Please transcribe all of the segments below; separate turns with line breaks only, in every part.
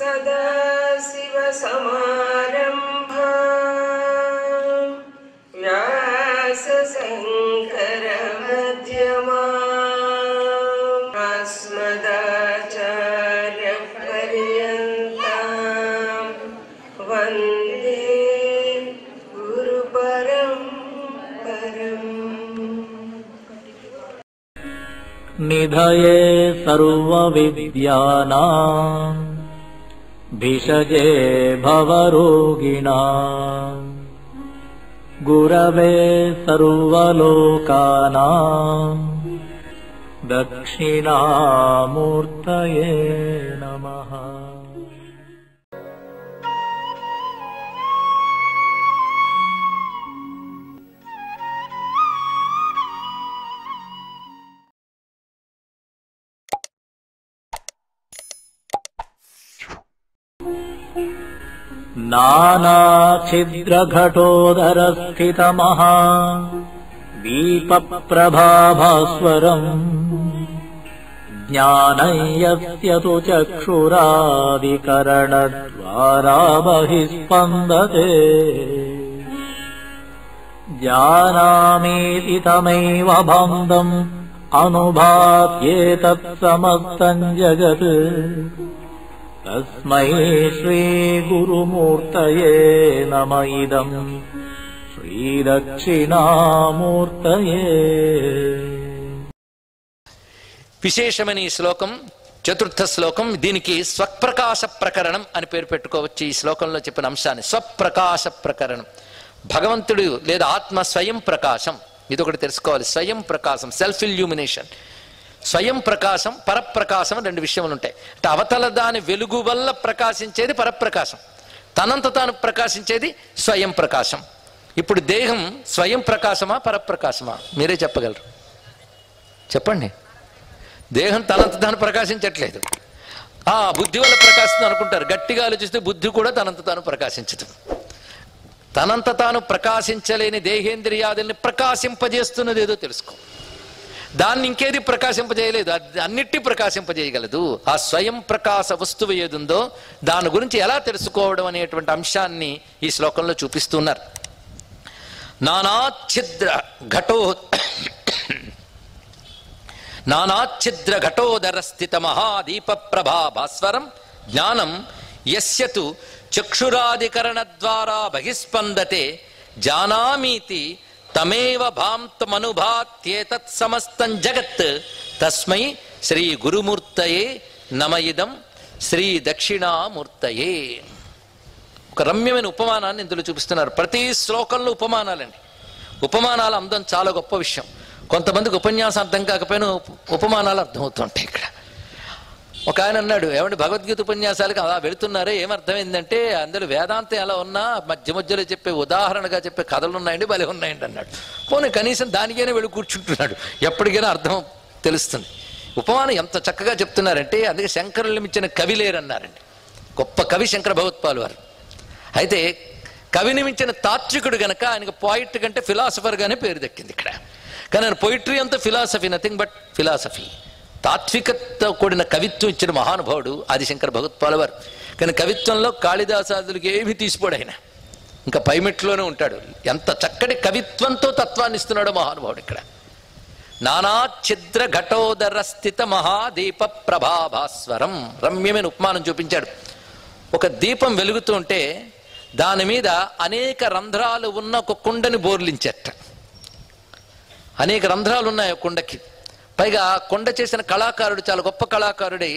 सदाशिवसमारम्भां व्यासशङ्करमध्यमाम् अस्मदाचार्यपर्यन्तां वन्दे गुरुपरम्पराम्।
निधये सर्वविद्यानां भिषजे भवरोगिणां गुरवे सर्वलोकानां दक्षिणामूर्तये नमः। नानाछिद्रघटोदरस्थितमहा दीपप्रभाभास्वरम् ज्ञानं यस्य तु चक्षुरादिकरणद्वारा बहिस्पन्दते जानामीति तमैव भान्तम् अनुभात्येतत्समस्तं जगत् तस्मै श्रीगुरुमूर्तये नम इदं శ్రీదక్షిణామూర్తయే.
విశేషమైన ఈ శ్లోకం చతుర్థ శ్లోకం. దీనికి స్వప్రకాశ ప్రకరణం అని పేరు పెట్టుకోవచ్చు. ఈ శ్లోకంలో చెప్పిన అంశాన్ని స్వప్రకాశ ప్రకరణం. భగవంతుడు లేదా ఆత్మ స్వయం ప్రకాశం, ఇదొకటి తెలుసుకోవాలి. స్వయం ప్రకాశం, సెల్ఫ్ ఇల్యూమినేషన్. స్వయం ప్రకాశం, పరప్రకాశం రెండు విషయములు ఉంటాయి. అంటే అవతల దాని వెలుగు వల్ల ప్రకాశించేది పరప్రకాశం, తనంత తాను ప్రకాశించేది స్వయం ప్రకాశం. ఇప్పుడు దేహం స్వయం ప్రకాశమా పరప్రకాశమా మీరే చెప్పగలరు, చెప్పండి. దేహం తనంత తాను ప్రకాశించట్లేదు, బుద్ధి వల్ల ప్రకాశిస్తుంది అనుకుంటారు. గట్టిగా ఆలోచిస్తే బుద్ధి కూడా తనంత తాను ప్రకాశించదు. తనంత తాను ప్రకాశించలేని దేహేంద్రియాదుల్ని ప్రకాశింపజేస్తున్నది ఏదో తెలుసుకో. దాన్ని ఇంకేది ప్రకాశింపజేయలేదు, అది అన్నిటి ప్రకాశింపజేయగలదు. ఆ స్వయం ప్రకాశ వస్తువు ఏదుందో దాని గురించి ఎలా తెలుసుకోవడం అనేటువంటి అంశాన్ని ఈ శ్లోకంలో చూపిస్తున్నారు. నానాఛిద్ర ఘటోదర స్థిత మహాదీప ప్రభా భాస్వరం జ్ఞానం యస్యతు చక్షురాదికరణ ద్వారా బహిస్పందతే జానామీతి తమేవ భాంతమనుభాత్యేతత్ సమస్తం జగత్ తస్మై శ్రీ గురుమూర్తయే నమయిదం శ్రీ దక్షిణామూర్తయే. ఒక రమ్యమైన ఉపమానాన్ని ఇందులో చూపిస్తున్నారు. ప్రతి శ్లోకంలో ఉపమానాలండి. ఉపమానాల అందం చాలా గొప్ప విషయం. కొంతమందికి ఉపన్యాసం అర్థం కాకపోయినా ఉపమానాలు అర్థమవుతుంటాయి. ఇక్కడ ఒక ఆయన అన్నాడు, ఏమంటే భగవద్గీత ఉపన్యాసాలకు అలా వెళుతున్నారే, ఏమర్థమైందంటే అందులో వేదాంతం ఎలా ఉన్నా మధ్య మధ్యలో చెప్పే ఉదాహరణగా చెప్పే కథలు ఉన్నాయండి, భలే ఉన్నాయండి అన్నాడు. పోనీ కనీసం దానికైనా వెళ్ళి కూర్చుంటున్నాడు, ఎప్పటికైనా అర్థం తెలుస్తుంది. ఉపమానం ఎంత చక్కగా చెప్తున్నారంటే అందుకే శంకరులు మించిన కవి లేరన్నారండి. గొప్ప కవి శంకర భగవత్పాలు వారు. అయితే కవిని మించిన తాత్వికుడు గనక ఆయనకు పోయిట్ కంటే ఫిలాసఫర్గానే పేరు దక్కింది ఇక్కడ. కానీ ఆయన పోయిట్రీ అంతా ఫిలాసఫీ, నథింగ్ బట్ ఫిలాసఫీ. తాత్వికతో కూడిన కవిత్వం ఇచ్చిన మహానుభావుడు ఆదిశంకర భగవత్పాల వారు. కానీ కవిత్వంలో కాళిదాసాదులకి ఏమీ తీసిపోడు ఆయన, ఇంకా పైమెట్లోనే ఉంటాడు. ఎంత చక్కటి కవిత్వంతో తత్వాన్ని ఇస్తున్నాడో మహానుభావుడు ఇక్కడ. నానాఛిద్ర ఘటోదర స్థిత మహాదీప ప్రభాభాస్వరం. రమ్యమైన ఉపమానం చూపించాడు. ఒక దీపం వెలుగుతూ ఉంటే దాని మీద అనేక రంధ్రాలు ఉన్న ఒక కుండని బోర్లించట. అనేక రంధ్రాలు ఉన్నాయి ఆ కుండకి. పైగా కొండ చేసిన కళాకారుడు చాలా గొప్ప కళాకారుడై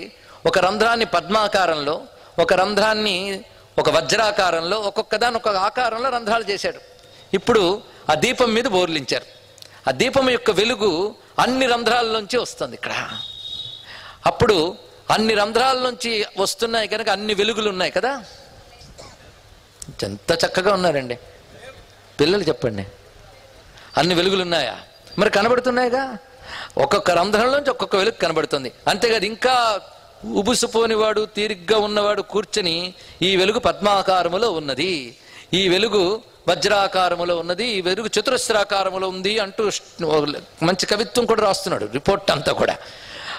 ఒక రంధ్రాన్ని పద్మాకారంలో, ఒక రంధ్రాన్ని ఒక వజ్రాకారంలో, ఒక్కొక్క దాని ఒక ఆకారంలో రంధ్రాలు చేశాడు. ఇప్పుడు ఆ దీపం మీద బోర్లించారు. ఆ దీపం యొక్క వెలుగు అన్ని రంధ్రాల్లోంచి వస్తుంది ఇక్కడ. అప్పుడు అన్ని రంధ్రాల్లోంచి వస్తున్నాయి కనుక అన్ని వెలుగులు ఉన్నాయి కదా. ఎంత చక్కగా ఉన్నారండి పిల్లలు, చెప్పండి. అన్ని వెలుగులు ఉన్నాయా? మరి కనబడుతున్నాయిగా. ఒక్కొక్క రంధ్రంలోంచి ఒక్కొక్క వెలుగు కనబడుతుంది. అంతేకాదు, ఇంకా ఉబుసుపోనివాడు తీరిగ్గా ఉన్నవాడు కూర్చొని ఈ వెలుగు పద్మాకారములో ఉన్నది, ఈ వెలుగు వజ్రాకారములో ఉన్నది, ఈ వెలుగు చతురస్రాకారములో ఉంది అంటూ మంచి కవిత్వం కూడా రాస్తున్నాడు, రిపోర్ట్ అంతా కూడా.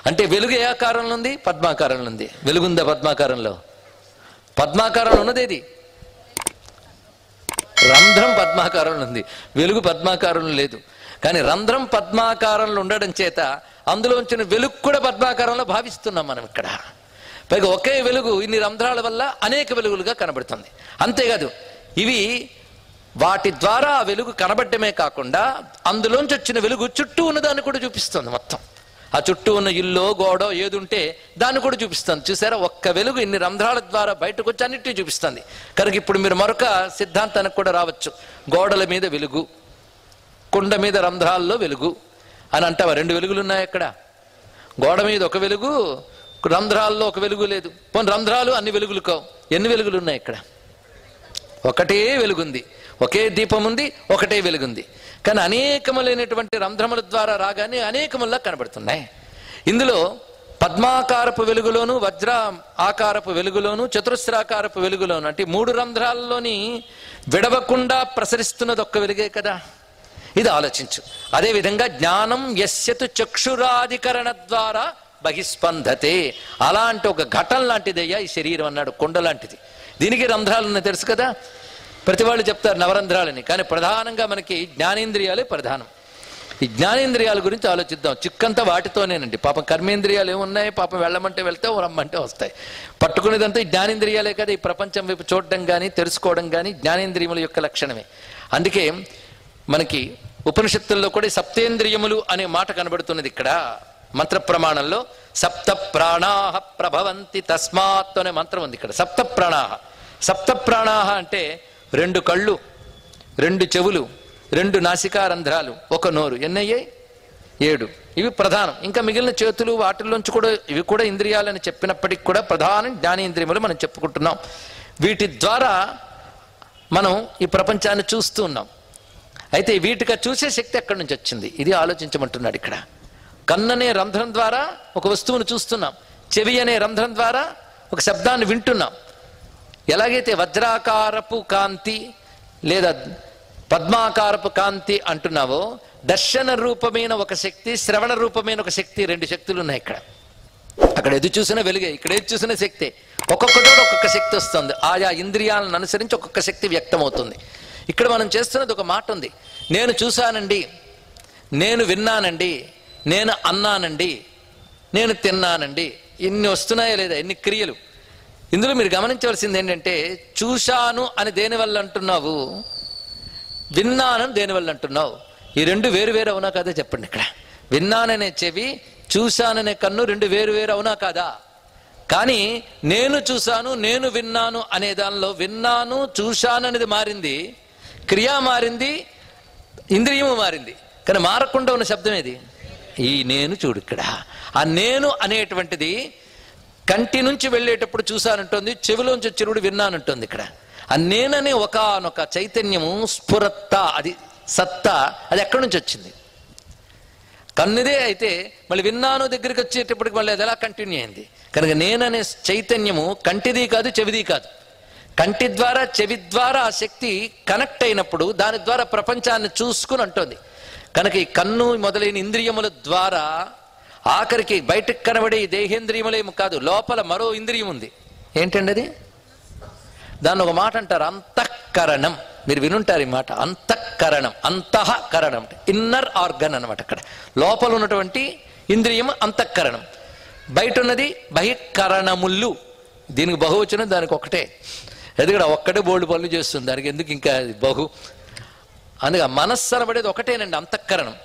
అంటే వెలుగు ఏ ఆకారంలో ఉంది? పద్మాకారంలో ఉంది. వెలుగుందా పద్మాకారంలో? పద్మాకారంలో ఉన్నదేది రంధ్రం పద్మాకారంలో ఉంది, వెలుగు పద్మాకారంలో లేదు. కానీ రంధ్రం పద్మాకారంలో ఉండడం చేత అందులో ఉంచిన వెలుగు కూడా పద్మాకారంలో భావిస్తున్నాం మనం ఇక్కడ. పైగా ఒకే వెలుగు ఇన్ని రంధ్రాల వల్ల అనేక వెలుగులుగా కనబడుతుంది. అంతేకాదు, ఇవి వాటి ద్వారా ఆ వెలుగు కనబడటమే కాకుండా అందులోంచి వచ్చిన వెలుగు చుట్టూ ఉన్నదాన్ని కూడా చూపిస్తుంది. మొత్తం ఆ చుట్టూ ఉన్న ఇల్లు గోడో ఏది ఉంటే దాన్ని కూడా చూపిస్తుంది. చూసారా, ఒక్క వెలుగు ఇన్ని రంధ్రాల ద్వారా బయటకు వచ్చి అన్నిటినీ చూపిస్తుంది. కనుక ఇప్పుడు మీరు మరొక సిద్ధాంతానికి కూడా రావచ్చు. గోడల మీద వెలుగు, కుండ మీద రంధ్రాల్లో వెలుగు అని అంటావా? రెండు వెలుగులు ఉన్నాయి అక్కడ. గోడ మీద ఒక వెలుగు, రంధ్రాల్లో ఒక వెలుగు లేదు. పోనీ రంధ్రాలు అన్ని వెలుగులు కావు. ఎన్ని వెలుగులు ఉన్నాయి ఇక్కడ? ఒకటే వెలుగుంది, ఒకే దీపం ఉంది, ఒకటే వెలుగుంది. కానీ అనేకములైనటువంటి రంధ్రముల ద్వారా రాగానే అనేకముల్లా కనబడుతున్నాయి. ఇందులో పద్మాకారపు వెలుగులోను, వజ్ర ఆకారపు వెలుగులోను, చతురస్రాకారపు వెలుగులోను, అంటే మూడు రంధ్రాల్లోని విడవకుండా ప్రసరిస్తున్నది ఒక్క వెలుగే కదా. ఇది ఆలోచించు. అదేవిధంగా జ్ఞానం యస్యతు చక్షురాధికరణ ద్వారా బహిస్పందతే, అలాంటి ఒక ఘటన లాంటిదయ్యా ఈ శరీరం అన్నాడు. కొండ లాంటిది, దీనికి రంధ్రాలు ఉన్నాయి తెలుసు కదా. ప్రతి వాళ్ళు చెప్తారు నవరంధ్రాలని, కానీ ప్రధానంగా మనకి జ్ఞానేంద్రియాలే ప్రధానం. ఈ జ్ఞానేంద్రియాల గురించి ఆలోచిద్దాం. చిక్కంతా వాటితోనేనండి. పాపం కర్మేంద్రియాలు ఏమున్నాయి? పాపం వెళ్ళమంటే వెళ్తే, రమ్మంటే వస్తాయి. పట్టుకునేదంతా ఈ జ్ఞానేంద్రియాలే కదా. ఈ ప్రపంచం వైపు చూడడం కానీ తెలుసుకోవడం కానీ జ్ఞానేంద్రియముల యొక్క లక్షణమే. అందుకే మనకి ఉపనిషత్తుల్లో కూడా సప్తేంద్రియములు అనే మాట కనబడుతున్నది ఇక్కడ. మంత్ర ప్రమాణంలో సప్త ప్రాణాహ ప్రభవంతి తస్మాత్ అనే మంత్రం ఉంది ఇక్కడ. సప్త ప్రాణాహ. సప్త ప్రాణాహ అంటే 2 కళ్ళు, 2 చెవులు, 2 నాసికారంధ్రాలు, 1 నోరు. ఎన్నయ్యాయి? 7. ఇవి ప్రధానం. ఇంకా మిగిలిన చేతులు వాటిల్లోంచి కూడా ఇవి కూడా ఇంద్రియాలని చెప్పినప్పటికి కూడా ప్రధానం జ్ఞానేంద్రియములు మనం చెప్పుకుంటున్నాం. వీటి ద్వారా మనం ఈ ప్రపంచాన్ని చూస్తూ ఉన్నాం. అయితే వీటిగా చూసే శక్తి ఎక్కడి నుంచి వచ్చింది? ఇది ఆలోచించమంటున్నాడు ఇక్కడ. కన్ననే రంధ్రం ద్వారా ఒక వస్తువును చూస్తున్నాం, చెవి అనే రంధ్రం ద్వారా ఒక శబ్దాన్ని వింటున్నాం. ఎలాగైతే వజ్రాకారపు కాంతి లేదా పద్మాకారపు కాంతి అంటున్నావో, దర్శన రూపమైన ఒక శక్తి, శ్రవణ రూపమైన ఒక శక్తి, 2 శక్తులు ఉన్నాయి ఇక్కడ. అక్కడ ఎదు చూసిన వెలుగే, ఇక్కడ ఏది చూసిన శక్తే. ఒక్కొక్కటో ఒక్కొక్క శక్తి వస్తుంది. ఆయా ఇంద్రియాలను అనుసరించి ఒక్కొక్క శక్తి వ్యక్తమవుతుంది. ఇక్కడ మనం చేస్తున్నది ఒక మాట ఉంది. నేను చూశానండి, నేను విన్నానండి, నేను అన్నానండి, నేను తిన్నానండి. ఇన్ని వస్తున్నాయా లేదా? ఎన్ని క్రియలు! ఇందులో మీరు గమనించవలసింది ఏంటంటే, చూశాను అని దేనివల్ల అంటున్నావు, విన్నానని దేనివల్ల అంటున్నావు? ఈ 2 వేరు వేరు అవునా కాదా చెప్పండి ఇక్కడ. విన్నాననే చెవి, చూశాననే కన్ను 2 వేరు వేరు అవునా కాదా? కానీ నేను చూశాను, నేను విన్నాను అనే దానిలో విన్నాను, చూశాను అనేది మారింది, క్రియ మారింది, ఇంద్రియము మారింది. కానీ మారకుండా ఉన్న శబ్దం ఏది? ఈ నేను. చూడు ఇక్కడ ఆ నేను అనేటువంటిది కంటి నుంచి వెళ్ళేటప్పుడు చూశానంటుంది, చెవిలోంచి చెరువుడు విన్నానంటుంది. ఇక్కడ ఆ నేననే ఒకనొక చైతన్యము, స్ఫురత్త, అది సత్తా, అది ఎక్కడి నుంచి వచ్చింది? కన్నుదే అయితే మళ్ళీ విన్నాను దగ్గరికి వచ్చేటప్పటికి మళ్ళీ అది ఎలా కంటిన్యూ అయింది? కనుక నేననే చైతన్యము కంటిది కాదు, చెవిది కాదు. కంటి ద్వారా చెవి ద్వారా ఆ శక్తి కనెక్ట్ అయినప్పుడు దాని ద్వారా ప్రపంచాన్ని చూసుకుని అంటుంది. కనుక ఈ కన్ను మొదలైన ఇంద్రియముల ద్వారా ఆఖరికి బయటకు కనబడే ఈ దేహేంద్రియములేము కాదు, లోపల మరో ఇంద్రియం ఉంది. ఏంటండి అది? దాన్ని ఒక మాట అంటారు, అంతఃకరణం. మీరు వినుంటారు ఈ మాట, అంతఃకరణం. అంతఃకరణం అంటే ఇన్నర్ ఆర్గన్ అనమాట. అక్కడ లోపల ఉన్నటువంటి ఇంద్రియం అంతఃకరణం, బయట ఉన్నది బహిఃకరణములు. దీనికి బహువచనం, దానికి ఒకటే. ఎందుకంటే ఒక్కటే బోల్డ్ పనులు చేస్తుంది, దానికి ఎందుకు ఇంకా బహు? అందుకే మనస్సు అనబడేది ఒకటేనండి, అంతఃకరణం.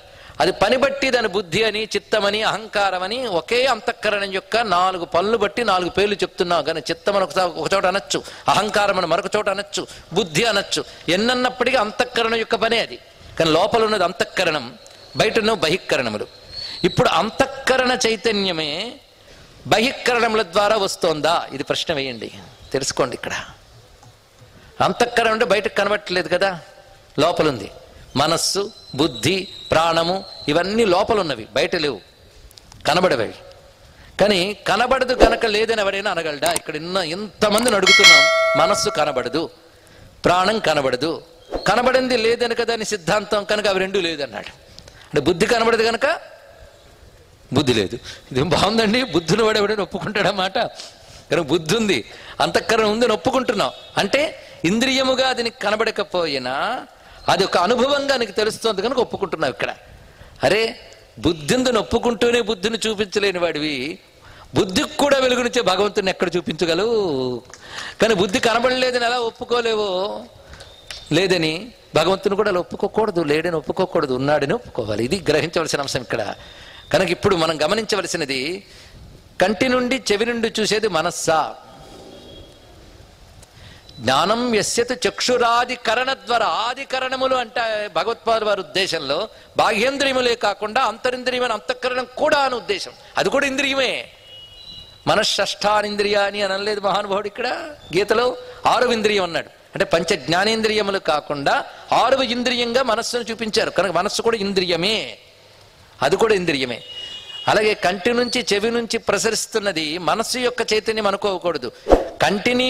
అది పని బట్టి దాని బుద్ధి అని, చిత్తమని, అహంకారం అని ఒకే అంతఃకరణం యొక్క 4 పనులు బట్టి 4 పేర్లు చెప్తున్నావు. కానీ చిత్తం అని ఒక చోట అనొచ్చు, అహంకారం అని మరొక చోట అనొచ్చు, బుద్ధి అనొచ్చు. ఎన్నన్నప్పటికీ అంతఃకరణం యొక్క పనే అది. కానీ లోపల ఉన్నది అంతఃకరణం, బయట ఉన్న బహిఃకరణములు. ఇప్పుడు అంతఃకరణ చైతన్యమే బహిఃకరణముల ద్వారా వస్తోందా? ఇది ప్రశ్న వేయండి, తెలుసుకోండి. ఇక్కడ అంతఃకరణం అంటే బయటకు కనబట్టలేదు కదా, లోపలుంది. మనస్సు, బుద్ధి, ప్రాణము ఇవన్నీ లోపల ఉన్నవి, బయట లేవు, కనబడవి. కానీ కనబడదు కనుక లేదని ఎవరైనా అనగలడా? ఇక్కడ ఇంతమందిని అడుగుతున్నాం. మనస్సు కనబడదు, ప్రాణం కనబడదు, కనబడింది లేదని కదా అని సిద్ధాంతం. కనుక అవి 2 లేదన్నాడు. అంటే బుద్ధి కనబడదు కనుక బుద్ధి లేదు. ఇదేం బాగుందండి, బుద్ధిని వాడేవాడని ఒప్పుకుంటాడన్నమాట. కనుక బుద్ధి ఉంది, అంతఃకరణం ఉందని ఒప్పుకుంటున్నావు అంటే ఇంద్రియముగా అది నీకు కనబడకపోయినా అది ఒక అనుభవంగా నీకు తెలుస్తుంది కనుక ఒప్పుకుంటున్నావు. ఇక్కడ అరే బుద్ధిని ఒప్పుకుంటూనే బుద్ధిని చూపించలేని వాడివి బుద్ధికి కూడా వెలుగునిచ్చే భగవంతుని ఎక్కడ చూపించగలవు? కానీ బుద్ధి కనబడలేదని ఎలా ఒప్పుకోలేవో, లేదని భగవంతుని కూడా అలా ఒప్పుకోకూడదు, లేడని ఒప్పుకోకూడదు, ఉన్నాడని ఒప్పుకోవాలి. ఇది గ్రహించవలసిన అంశం ఇక్కడ. కనుక ఇప్పుడు మనం గమనించవలసినది కంటి నుండి చెవి నుండి చూసేది మనస్సా? జ్ఞానం యస్యతు చక్షురాదికరణ ద్వారా, ఆదికరణములు అంటే భగవత్పాద వారి ఉద్దేశంలో బాహ్యేంద్రియములే కాకుండా అంతరింద్రియమైన అంతఃకరణం కూడా అని ఉద్దేశం. అది కూడా ఇంద్రియమే. మనశ్షష్టానింద్రియాని అని అనలేదు మహానుభావుడు ఇక్కడ గీతలో. 6వ ఇంద్రియం అన్నాడు. అంటే పంచ జ్ఞానేంద్రియములు కాకుండా 6వ ఇంద్రియంగా మనస్సును చూపించారు. కనుక మనస్సు కూడా ఇంద్రియమే, అది కూడా ఇంద్రియమే. అలాగే కంటి నుంచి చెవి నుంచి ప్రసరిస్తున్నది మనస్సు యొక్క చైతన్యం అనుకోకూడదు. కంటిని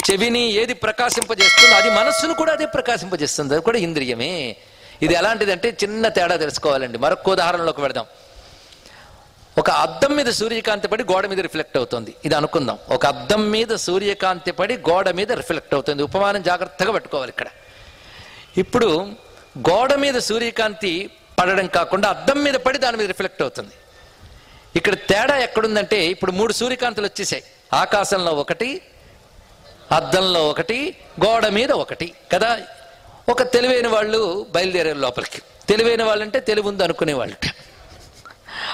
చెవిని ఏది ప్రకాశింపజేస్తుందో అది మనస్సును కూడా అదే ప్రకాశింపజేస్తుంది, అది కూడా ఇంద్రియమే. ఇది ఎలాంటిదంటే చిన్న తేడా తెలుసుకోవాలండి. మరొక ఉదాహరణలోకి వెళదాం. ఒక అద్దం మీద సూర్యకాంతి పడి గోడ మీద రిఫ్లెక్ట్ అవుతుంది, ఇది అనుకుందాం. ఒక అద్దం మీద సూర్యకాంతి పడి గోడ మీద రిఫ్లెక్ట్ అవుతుంది. ఉపమానం జాగ్రత్తగా పట్టుకోవాలి ఇక్కడ. ఇప్పుడు గోడ మీద సూర్యకాంతి పడడం కాకుండా అద్దం మీద పడి దాని మీద రిఫ్లెక్ట్ అవుతుంది. ఇక్కడ తేడా ఎక్కడుందంటే ఇప్పుడు 3 సూర్యకాంతులు వచ్చేసాయి. ఆకాశంలో ఒకటి, అద్దంలో ఒకటి, గోడ మీద ఒకటి కదా. ఒక తెలివైన వాళ్ళు బయలుదేరారు లోపలికి. తెలివైన వాళ్ళంటే తెలివి ఉంది అనుకునేవాళ్ళు.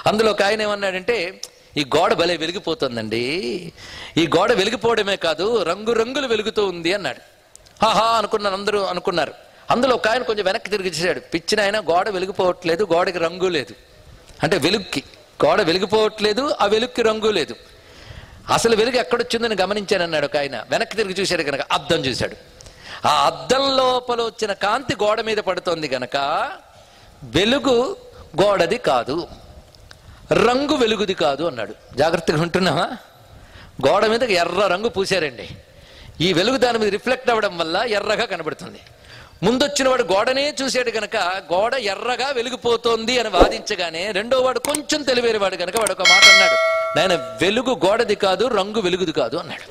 అందులో ఒక ఆయన ఏమన్నాడంటే ఈ గోడ భలే వెలిగిపోతుందండి, ఈ గోడ వెలిగిపోవడమే కాదు రంగురంగులు వెలుగుతూ ఉంది అన్నాడు. ఆహా అనుకున్నారు, అందరూ అనుకున్నారు. అందులో ఒక ఆయన కొంచెం వెనక్కి తిరిగి చూశాడు. పిచ్చిన ఆయన గోడ వెలిగిపోవట్లేదు, గోడకి రంగు లేదు. అంటే వెలుగుకి గోడ వెలిగిపోవట్లేదు, ఆ వెలుగుకి రంగు లేదు. అసలు వెలుగు ఎక్కడొచ్చిందని గమనించానన్నాడు ఒక ఆయన. వెనక్కి తిరిగి చూశాడు కనుక అద్దం చూశాడు. ఆ అద్దం లోపల వచ్చిన కాంతి గోడ మీద పడుతోంది గనక వెలుగు గోడది కాదు, రంగు వెలుగుది కాదు అన్నాడు. జాగ్రత్తగా ఉంటున్నావా? గోడ మీద ఎర్ర రంగు పూసారండి. ఈ వెలుగు దాని మీద రిఫ్లెక్ట్ అవ్వడం వల్ల ఎర్రగా కనబడుతుంది. ముందొచ్చిన వాడు గోడనే చూశాడు గనక గోడ ఎర్రగా వెలిగిపోతోంది అని వాదించగానే రెండో వాడు కొంచెం తెలివేరేవాడు గనక వాడు ఒక మాట అన్నాడు, నాయన వెలుగు గోడది కాదు, రంగు వెలుగుది కాదు అన్నాడు.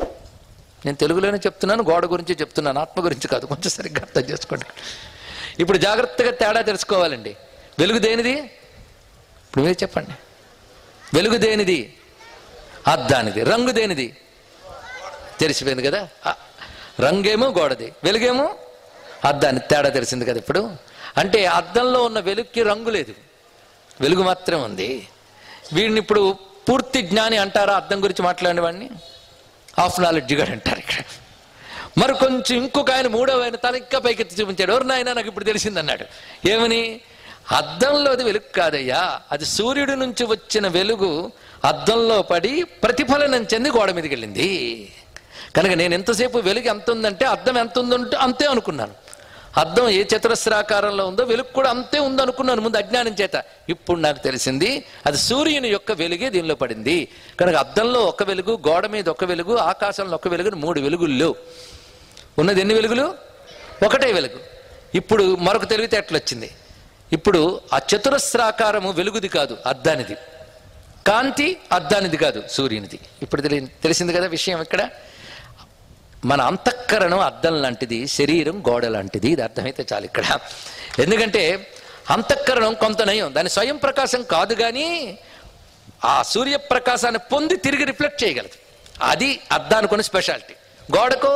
నేను తెలుగులోనే చెప్తున్నాను, గోడ గురించి చెప్తున్నాను, ఆత్మ గురించి కాదు. కొంచెం సరిగ్గా అర్థం చేసుకోండి. ఇప్పుడు జాగ్రత్తగా తేడా తెలుసుకోవాలండి. వెలుగు దేనిది? ఇప్పుడు మీరు చెప్పండి. వెలుగు దేనిది? అద్దానిది. రంగు దేనిది? తెలిసిపోయింది కదా. రంగేమో గోడది, వెలుగేమో అద్దాన్ని. తేడా తెలిసింది కదా ఇప్పుడు. అంటే అద్దంలో ఉన్న వెలుగుకి రంగు లేదు, వెలుగు మాత్రమే ఉంది. వీడిని ఇప్పుడు పూర్తి జ్ఞాని అంటారా? అద్దం గురించి మాట్లాడిన వాడిని హాఫ్ నాలెడ్జ్ గాడు అంటారు ఇక్కడ. మరి కొంచెం ఇంకొక ఆయన మూడవ ఆయన తన ఇంకా పైకెత్తి చూపించాడు. ఎవరు నాయన నాకు ఇప్పుడు తెలిసిందన్నాడు. ఏమని? అద్దంలో అది వెలుగు కాదయ్యా, అది సూర్యుడి నుంచి వచ్చిన వెలుగు అద్దంలో పడి ప్రతిఫలనం చెంది గోడ మీదకి వెళ్ళింది. కనుక నేను ఎంతసేపు వెలుగు ఎంత ఉందంటే అద్దం ఎంత ఉందంటే అంతే అనుకున్నాను. అద్దం ఏ చతురస్రాకారంలో ఉందో వెలుగు కూడా అంతే ఉందనుకున్నాను ముందు అజ్ఞానం చేత. ఇప్పుడు నాకు తెలిసింది అది సూర్యుని యొక్క వెలుగే దీనిలో పడింది. కనుక అద్దంలో ఒక వెలుగు, గోడ మీద ఒక వెలుగు, ఆకాశంలో ఒక వెలుగు, 3 వెలుగుల్లో ఉన్నది ఎన్ని వెలుగులు? ఒకటే వెలుగు. ఇప్పుడు మరొక తెలివితేటలు వచ్చింది. ఇప్పుడు ఆ చతురస్రాకారము వెలుగుది కాదు, అద్దానిది. కాంతి అద్దానిది కాదు, సూర్యునిది. ఇప్పుడు తెలిసింది కదా విషయం. ఇక్కడ మన అంతఃకరణం అద్దం లాంటిది, శరీరం గోడ లాంటిది. ఇది అర్థమైతే చాలు ఇక్కడ. ఎందుకంటే అంతఃకరణం కొంత నయం, దాని స్వయం ప్రకాశం కాదు, కానీ ఆ సూర్యప్రకాశాన్ని పొంది తిరిగి రిఫ్లెక్ట్ చేయగలదు. అది అద్దానుకున్న స్పెషాలిటీ. గోడకు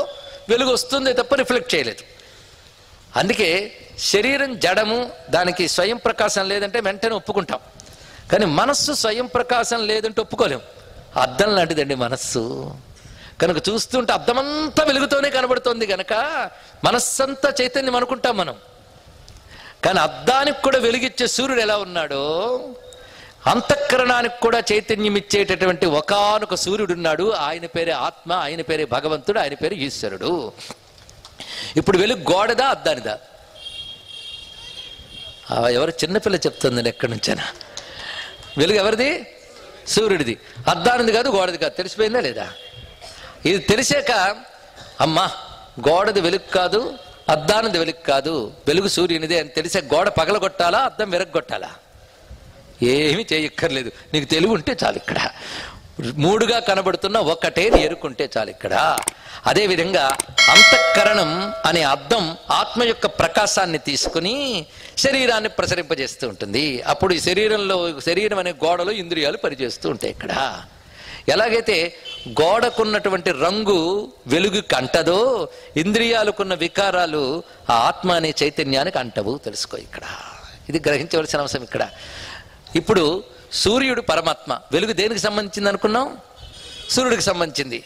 వెలుగు వస్తుంది తప్ప రిఫ్లెక్ట్ చేయలేదు. అందుకే శరీరం జడము, దానికి స్వయం ప్రకాశం లేదంటే వెంటనే ఒప్పుకుంటాం. కానీ మనస్సు స్వయం ప్రకాశం లేదంటే ఒప్పుకోలేం. అద్దం లాంటిదండి మనస్సు. కనుక చూస్తుంటే అద్దమంతా వెలుగుతోనే కనబడుతోంది కనుక మనస్సంతా చైతన్యం అనుకుంటాం మనం. కానీ అద్దానికి కూడా వెలుగిచ్చే సూర్యుడు ఎలా ఉన్నాడో అంతఃకరణానికి కూడా చైతన్యం ఇచ్చేటటువంటి ఒకానొక సూర్యుడున్నాడు. ఆయన పేరే ఆత్మ, ఆయన పేరే భగవంతుడు, ఆయన పేరు ఈశ్వరుడు. ఇప్పుడు వెలుగు గోడదా అద్దానిదా? ఎవరు చిన్నపిల్ల చెప్తుందండి ఎక్కడి నుంచైనా. వెలుగు ఎవరిది? సూర్యుడిది. అద్దానిది కాదు, గోడది కాదు. తెలిసిపోయిందా లేదా? ఇది తెలిసాక అమ్మా గోడది వెలుగు కాదు, అద్దానిది వెలుగు కాదు, వెలుగు సూర్యునిదే అని తెలిసే గోడ పగలగొట్టాలా, అద్దం విరగొట్టాలా? ఏమీ చేయక్కర్లేదు. నీకు తెలివి ఉంటే చాలు. ఇక్కడ మూడుగా కనబడుతున్న ఒక్కటే ఎరుకుంటే చాలు ఇక్కడ. అదేవిధంగా అంతఃకరణం అనే అద్దం ఆత్మ యొక్క ప్రకాశాన్ని తీసుకుని శరీరాన్ని ప్రసరింపజేస్తూ ఉంటుంది. అప్పుడు ఈ శరీరం అనే గోడలో ఇంద్రియాలు పనిచేస్తూ ఉంటాయి. ఇక్కడ ఎలాగైతే గోడకున్నటువంటి రంగు వెలుగు కంటదో, ఇంద్రియాలకున్న వికారాలు ఆ ఆత్మ అనే చైతన్యానికి అంటవు. తెలుసుకో ఇక్కడ. ఇది గ్రహించవలసిన అంశం ఇక్కడ. ఇప్పుడు సూర్యుడు పరమాత్మ, వెలుగు దేనికి సంబంధించింది అనుకున్నాం? సూర్యుడికి సంబంధించింది.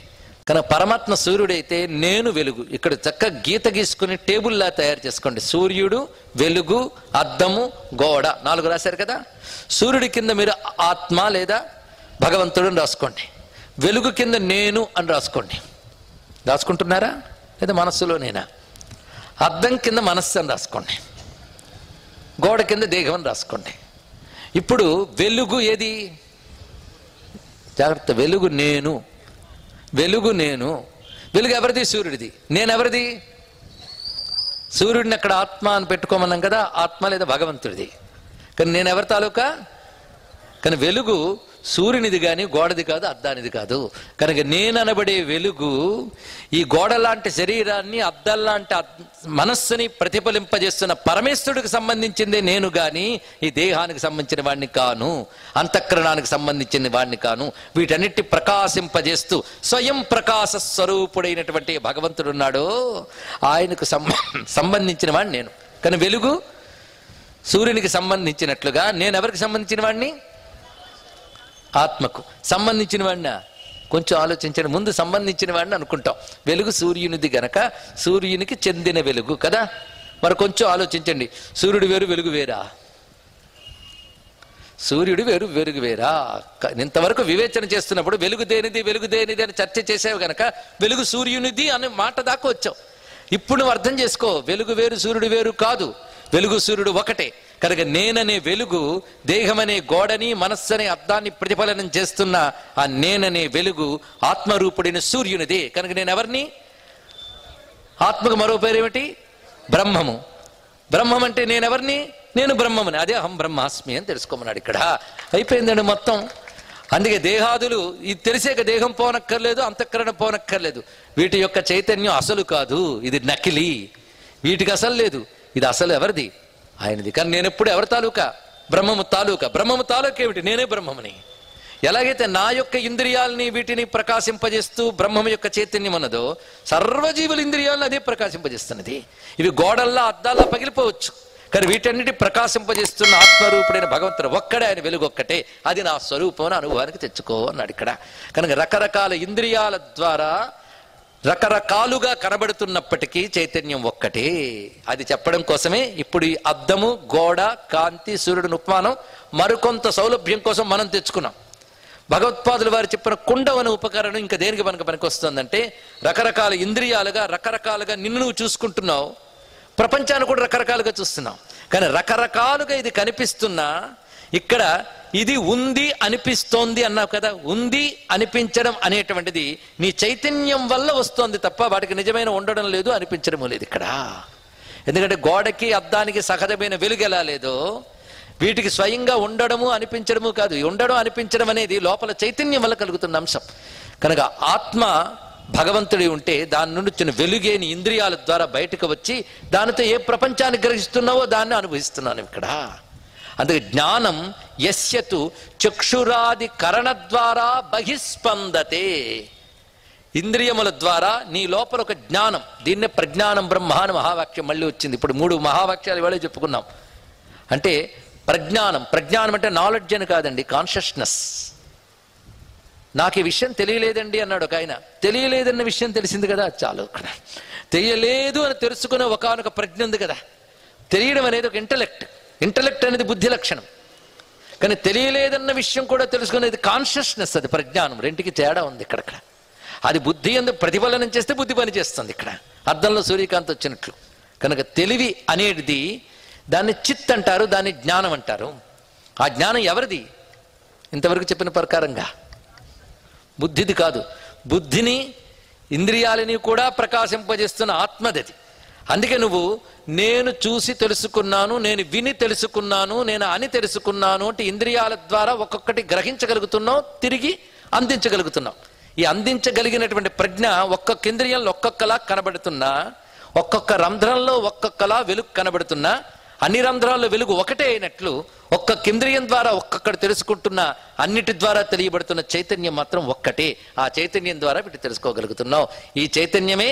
కానీ పరమాత్మ సూర్యుడైతే నేను వెలుగు. ఇక్కడ చక్కగా గీత గీసుకుని టేబుల్లా తయారు చేసుకోండి. సూర్యుడు, వెలుగు, అద్దము, గోడ 4 రాశారు కదా. సూర్యుడి కింద మీరు ఆత్మ లేదా భగవంతుడు అని రాసుకోండి. వెలుగు కింద నేను అని రాసుకోండి. రాసుకుంటున్నారా లేదా మనస్సులోనేనా? అద్దం కింద మనస్సు అని రాసుకోండి. గోడ కింద దేహం అని రాసుకోండి. ఇప్పుడు వెలుగు ఏది? జాగ్రత్త. వెలుగు నేను. వెలుగు నేను. వెలుగు ఎవరిది? సూర్యుడిది. నేను ఎవరిది? సూర్యుడిని అక్కడ ఆత్మ అని పెట్టుకోమన్నాం కదా. ఆత్మ లేదా భగవంతుడిది. కానీ నేను ఎవరి తాలూకా? కానీ వెలుగు సూర్యునిది కానీ గోడది కాదు, అద్దానిది కాదు. కనుక నేననబడే వెలుగు ఈ గోడ లాంటి శరీరాన్ని, అద్దాల్లాంటి మనస్సుని ప్రతిఫలింపజేస్తున్న పరమేశ్వరుడికి సంబంధించిందే నేను గాని ఈ దేహానికి సంబంధించిన వాడిని కాను, అంతఃకరణానికి సంబంధించిన వాడిని కాను. వీటన్నిటి ప్రకాశింపజేస్తూ స్వయం ప్రకాశ స్వరూపుడైనటువంటి భగవంతుడు ఉన్నాడో ఆయనకు సంబంధించిన వాడిని నేను. కానీ వెలుగు సూర్యునికి సంబంధించినట్లుగా నేను ఎవరికి సంబంధించిన వాడిని? ఆత్మకు సంబంధించిన వాడినా? కొంచెం ఆలోచించండి. ముందు సంబంధించిన వాడిని అనుకుంటాం. వెలుగు సూర్యునిది గనక సూర్యునికి చెందిన వెలుగు కదా. మరి కొంచెం ఆలోచించండి. సూర్యుడు వేరు, వెలుగు వేరా? సూర్యుడు వేరు, వెలుగు వేరా? ఇంతవరకు వివేచన చేస్తున్నప్పుడు వెలుగు దేనిది, వెలుగు దేనిది అని చర్చ చేసావు గనక వెలుగు సూర్యునిది అనే మాట దాకా వచ్చావు. ఇప్పుడు నువ్వు అర్థం చేసుకో. వెలుగు వేరు, సూర్యుడు వేరు కాదు. వెలుగు సూర్యుడు ఒకటే. కనుక నేననే వెలుగు దేహమనే గోడని, మనస్సనే అద్దాన్ని ప్రతిఫలనం చేస్తున్న ఆ నేననే వెలుగు ఆత్మరూపుడైన సూర్యునిదే. కనుక నేను ఎవరిని? ఆత్మకు మరో పేరేమిటి? బ్రహ్మము. బ్రహ్మం అంటే నేనెవరిని? నేను బ్రహ్మముని. అదే అహం బ్రహ్మాస్మి అని తెలుసుకోమన్నాడు ఇక్కడ. అయిపోయిందండి మొత్తం. అందుకే దేహాదులు ఇది తెలిసాక దేహం పోనక్కర్లేదు, అంతఃకరణ పోనక్కర్లేదు. వీటి యొక్క చైతన్యం అసలు కాదు, ఇది నకిలీ. వీటికి అసలు లేదు. ఇది అసలు ఎవరిది? ఆయనది. కానీ నేను ఎప్పుడు ఎవరి తాలూకా? బ్రహ్మము తాలూకా. బ్రహ్మము తాలూకా ఏమిటి? నేనే బ్రహ్మముని. ఎలాగైతే నా యొక్క ఇంద్రియాలని వీటిని ప్రకాశింపజేస్తూ బ్రహ్మము యొక్క చైతన్యం ఉన్నదో సర్వజీవుల ఇంద్రియాలను అదే ప్రకాశింపజేస్తున్నది. ఇవి గోడల్లా, అద్దాల్లా పగిలిపోవచ్చు. కానీ వీటన్నిటి ప్రకాశింపజేస్తున్న ఆత్మరూపుడైన భగవంతుడు ఒక్కడే. ఆయన వెలుగు ఒక్కటే. అది నా స్వరూపం అనుభవానికి తెచ్చుకో అన్నాడు ఇక్కడ. కనుక రకరకాల ఇంద్రియాల ద్వారా రకరకాలుగా కనబడుతున్నప్పటికీ చైతన్యం ఒక్కటే. అది చెప్పడం కోసమే ఇప్పుడు ఈ అద్దము, గోడ, కాంతి, సూర్యుడిని ఉపమానం మరికొంత సౌలభ్యం కోసం మనం తెచ్చుకున్నాం. భగవత్పాదులు వారు చెప్పిన కుండం అనే ఉపకరణం ఇంకా దేనికి మనకు పనికొస్తుందంటే రకరకాల ఇంద్రియాలుగా రకరకాలుగా నిన్ను నువ్వు చూసుకుంటున్నావు, ప్రపంచాన్ని కూడా రకరకాలుగా చూస్తున్నావు. కానీ రకరకాలుగా ఇది కనిపిస్తున్నా ఇక్కడ ఇది ఉంది అనిపిస్తోంది అన్నావు కదా. ఉంది అనిపించడం అనేటువంటిది నీ చైతన్యం వల్ల వస్తోంది తప్ప వాటికి నిజమైన ఉండడం లేదు, అనిపించడం లేదు ఇక్కడ. ఎందుకంటే గోడకి, అద్దానికి సహజమైన వెలుగు ఎలా లేదో వీటికి స్వయంగా ఉండడము అనిపించడము కాదు. ఉండడం అనిపించడం అనేది లోపల చైతన్యం వల్ల కలుగుతున్న అంశం. కనుక ఆత్మ భగవంతుడి ఉంటే దాని నుండి వచ్చిన వెలుగేని ఇంద్రియాల ద్వారా బయటకు వచ్చి దానితో ఏ ప్రపంచాన్ని గ్రహిస్తున్నావో దాన్ని అనుభవిస్తున్నాను ఇక్కడ. అందుకే జ్ఞానం యస్యతు చక్షురాది కరణ ద్వారా బహిస్పందతే. ఇంద్రియముల ద్వారా నీ లోపల ఒక జ్ఞానం, దీన్నే ప్రజ్ఞానం బ్రహ్మ అని మహావాక్యం మళ్ళీ వచ్చింది. ఇప్పుడు 3 మహావాక్యాలు ఇవాళ చెప్పుకున్నాం. అంటే ప్రజ్ఞానం, ప్రజ్ఞానం అంటే నాలెడ్జ్ అని కాదండి, కాన్షియస్నెస్. నాకు ఈ విషయం తెలియలేదండి అన్నాడు ఒక ఆయన. తెలియలేదన్న విషయం తెలిసింది కదా, చాలు. తెలియలేదు అని తెలుసుకునే ఒకానొక ప్రజ్ఞ ఉంది కదా. తెలియడం అనేది ఒక ఇంటలెక్ట్. ఇంటలెక్ట్ అనేది బుద్ధి లక్షణం. కానీ తెలియలేదన్న విషయం కూడా తెలుసుకునేది కాన్షియస్నెస్, అది ప్రజ్ఞానం. రెంటికి తేడా ఉంది ఇక్కడ. అది బుద్ధి అందు ప్రతిఫలనం చేస్తే బుద్ధి పని చేస్తుంది ఇక్కడ. అర్థంలో సూర్యకాంతి వచ్చినట్లు. కనుక తెలివి అనేది దాన్ని చిత్ అంటారు, దాన్ని జ్ఞానం అంటారు. ఆ జ్ఞానం ఎవరిది? ఇంతవరకు చెప్పిన ప్రకారంగా బుద్ధిది కాదు. బుద్ధిని ఇంద్రియాలని కూడా ప్రకాశింపజేస్తున్న ఆత్మది. అందుకే నువ్వు నేను చూసి తెలుసుకున్నాను, నేను విని తెలుసుకున్నాను, నేను అని తెలుసుకున్నాను అంటే ఇంద్రియాల ద్వారా ఒక్కొక్కటి గ్రహించగలుగుతున్నావు, తిరిగి అందించగలుగుతున్నాం. ఈ అందించగలిగినటువంటి ప్రజ్ఞ ఒక్కొక్క ఇంద్రియంలో ఒక్కొక్కలా కనబడుతున్నా, ఒక్కొక్క రంధ్రంలో ఒక్కొక్కలా వెలుగు కనబడుతున్నా, అన్ని రంధ్రాల్లో వెలుగు ఒకటే అయినట్లు ఒక్కొక్క ఇంద్రియం ద్వారా ఒక్కొక్కటి తెలుసుకుంటున్న, అన్నిటి ద్వారా తెలియబడుతున్న చైతన్యం మాత్రం ఒక్కటే. ఆ చైతన్యం ద్వారా వీటి తెలుసుకోగలుగుతున్నాం. ఈ చైతన్యమే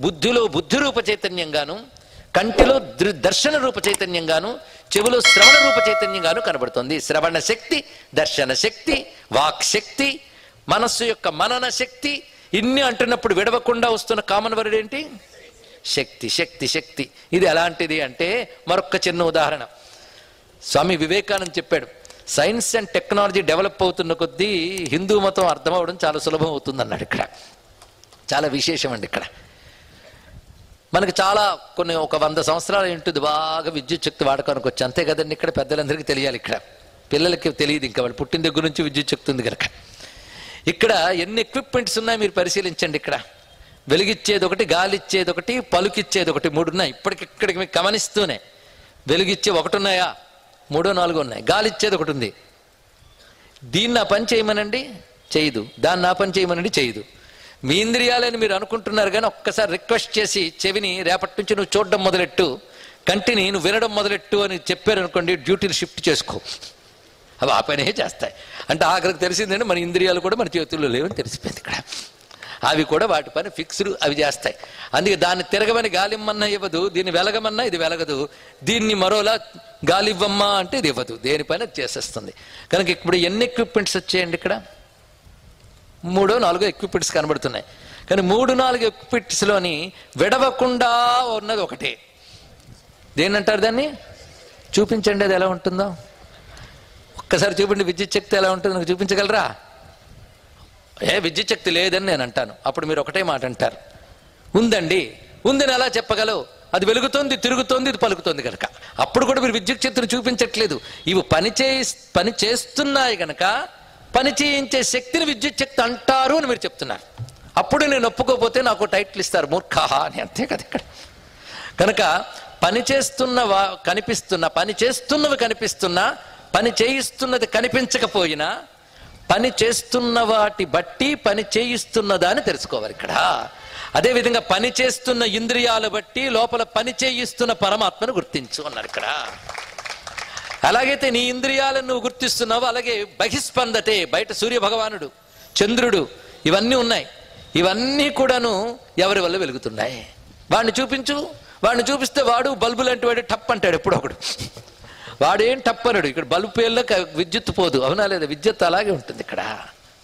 బుద్ధిలో బుద్ధి రూప చైతన్యంగాను, కంటిలో దర్శన రూప చైతన్యంగాను, చెవులో శ్రవణ రూప చైతన్యంగాను కనబడుతుంది. శ్రవణ శక్తి, దర్శన శక్తి, వాక్ శక్తి, మనస్సు యొక్క మనన శక్తి, ఇన్ని అంటున్నప్పుడు విడవకుండా వస్తున్న కామన్ వర్డ్ ఏంటి? శక్తి, శక్తి, శక్తి. ఇది ఎలాంటిది అంటే మరొక చిన్న ఉదాహరణ. స్వామి వివేకానంద చెప్పాడు, సైన్స్ అండ్ టెక్నాలజీ డెవలప్ అవుతున్న కొద్దీ హిందూ మతం అర్థమవడం చాలా సులభం అవుతుంది అన్నాడు. ఇక్కడ చాలా విశేషం అండి. ఇక్కడ మనకి చాలా కొన్ని ఒక 100 సంవత్సరాలు ఉంటుంది బాగా విద్యుత్ శక్తి వాడకానికి వచ్చి, అంతే కదండి. ఇక్కడ పెద్దలందరికీ తెలియాలి, ఇక్కడ పిల్లలకి తెలియదు, ఇంకా వాళ్ళు పుట్టిన దగ్గర నుంచి విద్యుత్ శక్తి ఉంది కనుక. ఇక్కడ ఎన్ని ఎక్విప్మెంట్స్ ఉన్నాయో మీరు పరిశీలించండి. ఇక్కడ వెలుగిచ్చేది ఒకటి, గాలిచ్చేది ఒకటి, పలుకిచ్చేది ఒకటి, 3 ఉన్నాయి. ఇప్పటికిక్కడికి మీకు గమనిస్తూనే వెలుగిచ్చే 1 ఉన్నాయా, 3, 4 ఉన్నాయి. గాలిచ్చేది ఒకటి ఉంది. దీన్ని నా పని చేయమనండి చేయదు, దాన్ని నా పని చేయమనండి చేయదు. మీ ఇంద్రియాలని మీరు అనుకుంటున్నారు కానీ ఒక్కసారి రిక్వెస్ట్ చేసి చెవిని రేపటి నుంచి నువ్వు చూడడం మొదలెట్టు, కంటిని నువ్వు వినడం మొదలెట్టు అని చెప్పారనుకోండి, డ్యూటీని షిఫ్ట్ చేసుకో, అవి ఆ పనే చేస్తాయి. అంటే ఆఖరికి తెలిసిందంటే మన ఇంద్రియాలు కూడా మన చేతుల్లో లేవని తెలిసిపోయింది. ఇక్కడ అవి కూడా వాటి పని ఫిక్స్డ్, అవి చేస్తాయి. అందుకే దాన్ని తిరగమని గాలిమ్మన్నా ఇవ్వదు, దీన్ని వెలగమన్నా ఇది వెలగదు, దీన్ని మరోలా గాలి ఇవ్వమ్మా అంటే ఇది ఇవ్వదు, దేని పని అది చేసేస్తుంది. కనుక ఇప్పుడు ఎన్ని ఎక్విప్మెంట్స్ వచ్చాయండి? ఇక్కడ 3, 4 ఎక్విప్మెంట్స్ కనబడుతున్నాయి. కానీ 3, 4 ఎక్విప్మెంట్స్లోని విడవకుండా ఉన్నది ఒకటే. దేన్నంటారు దాన్ని? చూపించండి, అది ఎలా ఉంటుందో ఒక్కసారి చూపిండి. విద్యుత్ శక్తి ఎలా ఉంటుందో నాకు చూపించగలరా? విద్యుత్ శక్తి లేదని నేను అంటాను. అప్పుడు మీరు ఒకటే మాట అంటారు, ఉందండి. ఉందని ఎలా చెప్పగలవు? అది వెలుగుతోంది, తిరుగుతోంది, ఇది పలుకుతోంది కనుక. అప్పుడు కూడా మీరు విద్యుత్ శక్తిని చూపించట్లేదు. ఇవి పని చేస్తున్నాయి కనుక పని చేయించే శక్తిని విద్యుత్ శక్తి అంటారు అని మీరు చెప్తున్నారు. అప్పుడు నేను ఒప్పుకోకపోతే నాకు టైటిల్ ఇస్తారు, మూర్ఖ అని. అంతే కదా ఇక్కడ. కనుక పని చేస్తున్నవి కనిపిస్తున్నా, పని చేయిస్తున్నది కనిపించకపోయినా, పని చేస్తున్న వాటి బట్టి పని చేయిస్తున్నదా అని తెలుసుకోవాలి ఇక్కడ. అదేవిధంగా పని చేస్తున్న ఇంద్రియాలు బట్టి లోపల పని చేయిస్తున్న పరమాత్మను గుర్తించు అన్నారు ఇక్కడ. అలాగైతే నీ ఇంద్రియాలను నువ్వు గుర్తిస్తున్నావు, అలాగే బహిస్పందతే, బయట సూర్య భగవానుడు, చంద్రుడు, ఇవన్నీ ఉన్నాయి. ఇవన్నీ కూడాను ఎవరి వల్ల వెలుగుతున్నాయి? వాడిని చూపించు. వాడిని చూపిస్తే వాడు బల్బు లాంటి వాడు టప్ అంటాడు ఎప్పుడు ఒకడు. వాడేం టప్పనడు. ఇక్కడ బల్బు పేర్లో విద్యుత్ పోదు, అవునా లేదా? విద్యుత్ అలాగే ఉంటుంది ఇక్కడ.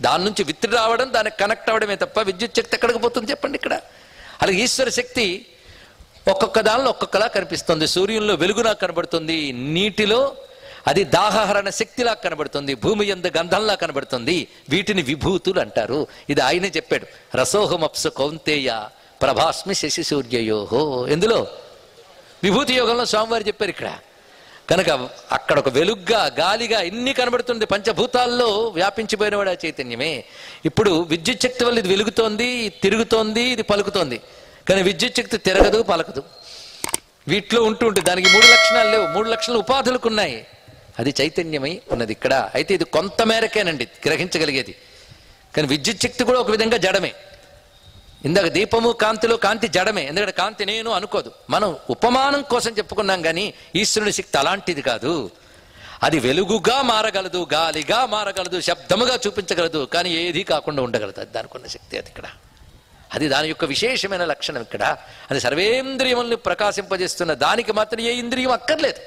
దాని నుంచి విత్తి రావడం, దానికి కనెక్ట్ అవ్వడమే తప్ప విద్యుత్ శక్తి ఎక్కడికి పోతుంది చెప్పండి ఇక్కడ. అలాగే ఈశ్వర శక్తి ఒక్కొక్క దానిలో ఒక్కొక్కలా కనిపిస్తుంది. సూర్యుల్లో వెలుగులా కనబడుతుంది, నీటిలో అది దాహహరణ శక్తిలా కనబడుతుంది, భూమి యందు గంధంలా కనబడుతుంది. వీటిని విభూతులు అంటారు. ఇది ఆయనే చెప్పాడు, రసోహమప్సు కౌంతేయ ప్రభాస్మి శశి సూర్యయోహో. ఎందులో? విభూతి యోగంలో స్వామివారు చెప్పారు ఇక్కడ. కనుక అక్కడ ఒక వెలుగ్గా, గాలిగా ఇన్ని కనబడుతుంది. పంచభూతాల్లో వ్యాపించిపోయినవాడు ఆ చైతన్యమే. ఇప్పుడు విద్యుత్ శక్తి వల్ల ఇది వెలుగుతోంది, తిరుగుతోంది, ఇది పలుకుతోంది. కానీ విద్యుత్ శక్తి తిరగదు, పలకదు. వీటిలో ఉంటుంది. దానికి 3 లక్షణాలు లేవు, 3 లక్షల ఉపాధులకు ఉన్నాయి. అది చైతన్యమై ఉన్నది ఇక్కడ. అయితే ఇది కొంత మేరకేనండి గ్రహించగలిగేది. కానీ విద్యుత్ శక్తి కూడా ఒక విధంగా జడమే. ఇందాక దీపము కాంతిలో కాంతి జడమే, ఎందుకంటే కాంతి నేను అనుకోదు. మనం ఉపమానం కోసం చెప్పుకున్నాం, కానీ ఈశ్వరుని శక్తి అలాంటిది కాదు. అది వెలుగుగా మారగలదు, గాలిగా మారగలదు, శబ్దముగా చూపించగలదు, కానీ ఏది కాకుండా ఉండగలదు. అది దానికి ఉన్న శక్తి. అది ఇక్కడ, అది దాని యొక్క విశేషమైన లక్షణం ఇక్కడ. అది సర్వేంద్రియముల్ని ప్రకాశింపజేస్తున్న దానికి మాత్రం ఏ ఇంద్రియం అక్కర్లేదు.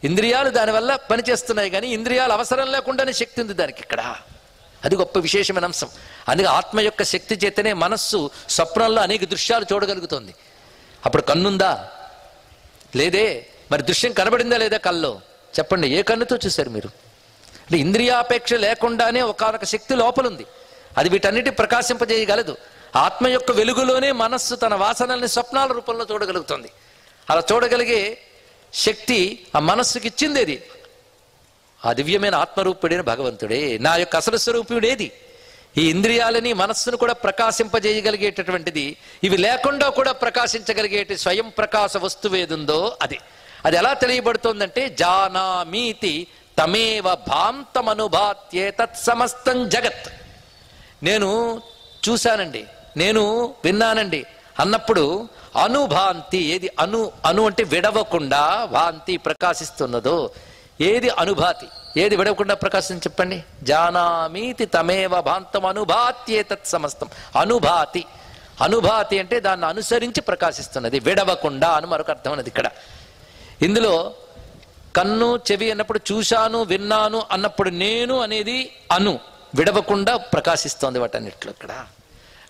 ఇంద్రియాలు దానివల్ల పనిచేస్తున్నాయి, కానీ ఇంద్రియాలు అవసరం లేకుండానే శక్తి ఉంది దానికి ఇక్కడ. అది గొప్ప విశేషమైన అంశం. అందుకే ఆత్మ యొక్క శక్తి చేతనే మనస్సు స్వప్నంలో అనేక దృశ్యాలు చూడగలుగుతుంది. అప్పుడు కన్నుందా? లేదే. మరి దృశ్యం కనబడిందా లేదా కల్లో? చెప్పండి, ఏ కన్నుతో చూశారు మీరు? అంటే ఇంద్రియాపేక్ష లేకుండానే ఒకనొక శక్తి లోపలుంది. అది వీటన్నిటి ప్రకాశింపజేయగలదు. ఆత్మ యొక్క వెలుగులోనే మనస్సు తన వాసనల్ని స్వప్నాల రూపంలో చూడగలుగుతుంది. అలా చూడగలిగే శక్తి ఆ మనస్సుకి ఇచ్చిందేది ఆ దివ్యమైన ఆత్మరూపుడైన భగవంతుడే. నా యొక్క అసలు స్వరూపుడేది. ఈ ఇంద్రియాలని మనస్సును కూడా ప్రకాశింపజేయగలిగేటటువంటిది, ఇవి లేకుండా కూడా ప్రకాశించగలిగేటి స్వయం ప్రకాశ వస్తువేదుందో అది. అది ఎలా తెలియబడుతోందంటే, జానామీతి తమేవ భాంతమనుభాత్యే తత్సమస్తం జగత్. నేను చూశానండి, నేను విన్నానండి అన్నప్పుడు అనుభాంతి, ఏది అను అను అంటే విడవకుండా భాంతి ప్రకాశిస్తున్నదో, ఏది అనుభాతి, ఏది విడవకుండా ప్రకాశిస్తుంది చెప్పండి. జానామీతి తమేవ భాంతం అనుభాత్యేతత్ సమస్తం. అనుభాతి, అనుభాతి అంటే దాన్ని అనుసరించి ప్రకాశిస్తున్నది, విడవకుండా అని మరొక అర్థం అన్నది ఇక్కడ. ఇందులో కన్ను చెవి అన్నప్పుడు చూశాను విన్నాను అన్నప్పుడు నేను అనేది అను విడవకుండా ప్రకాశిస్తోంది వాటన్నిట్లో ఇక్కడ.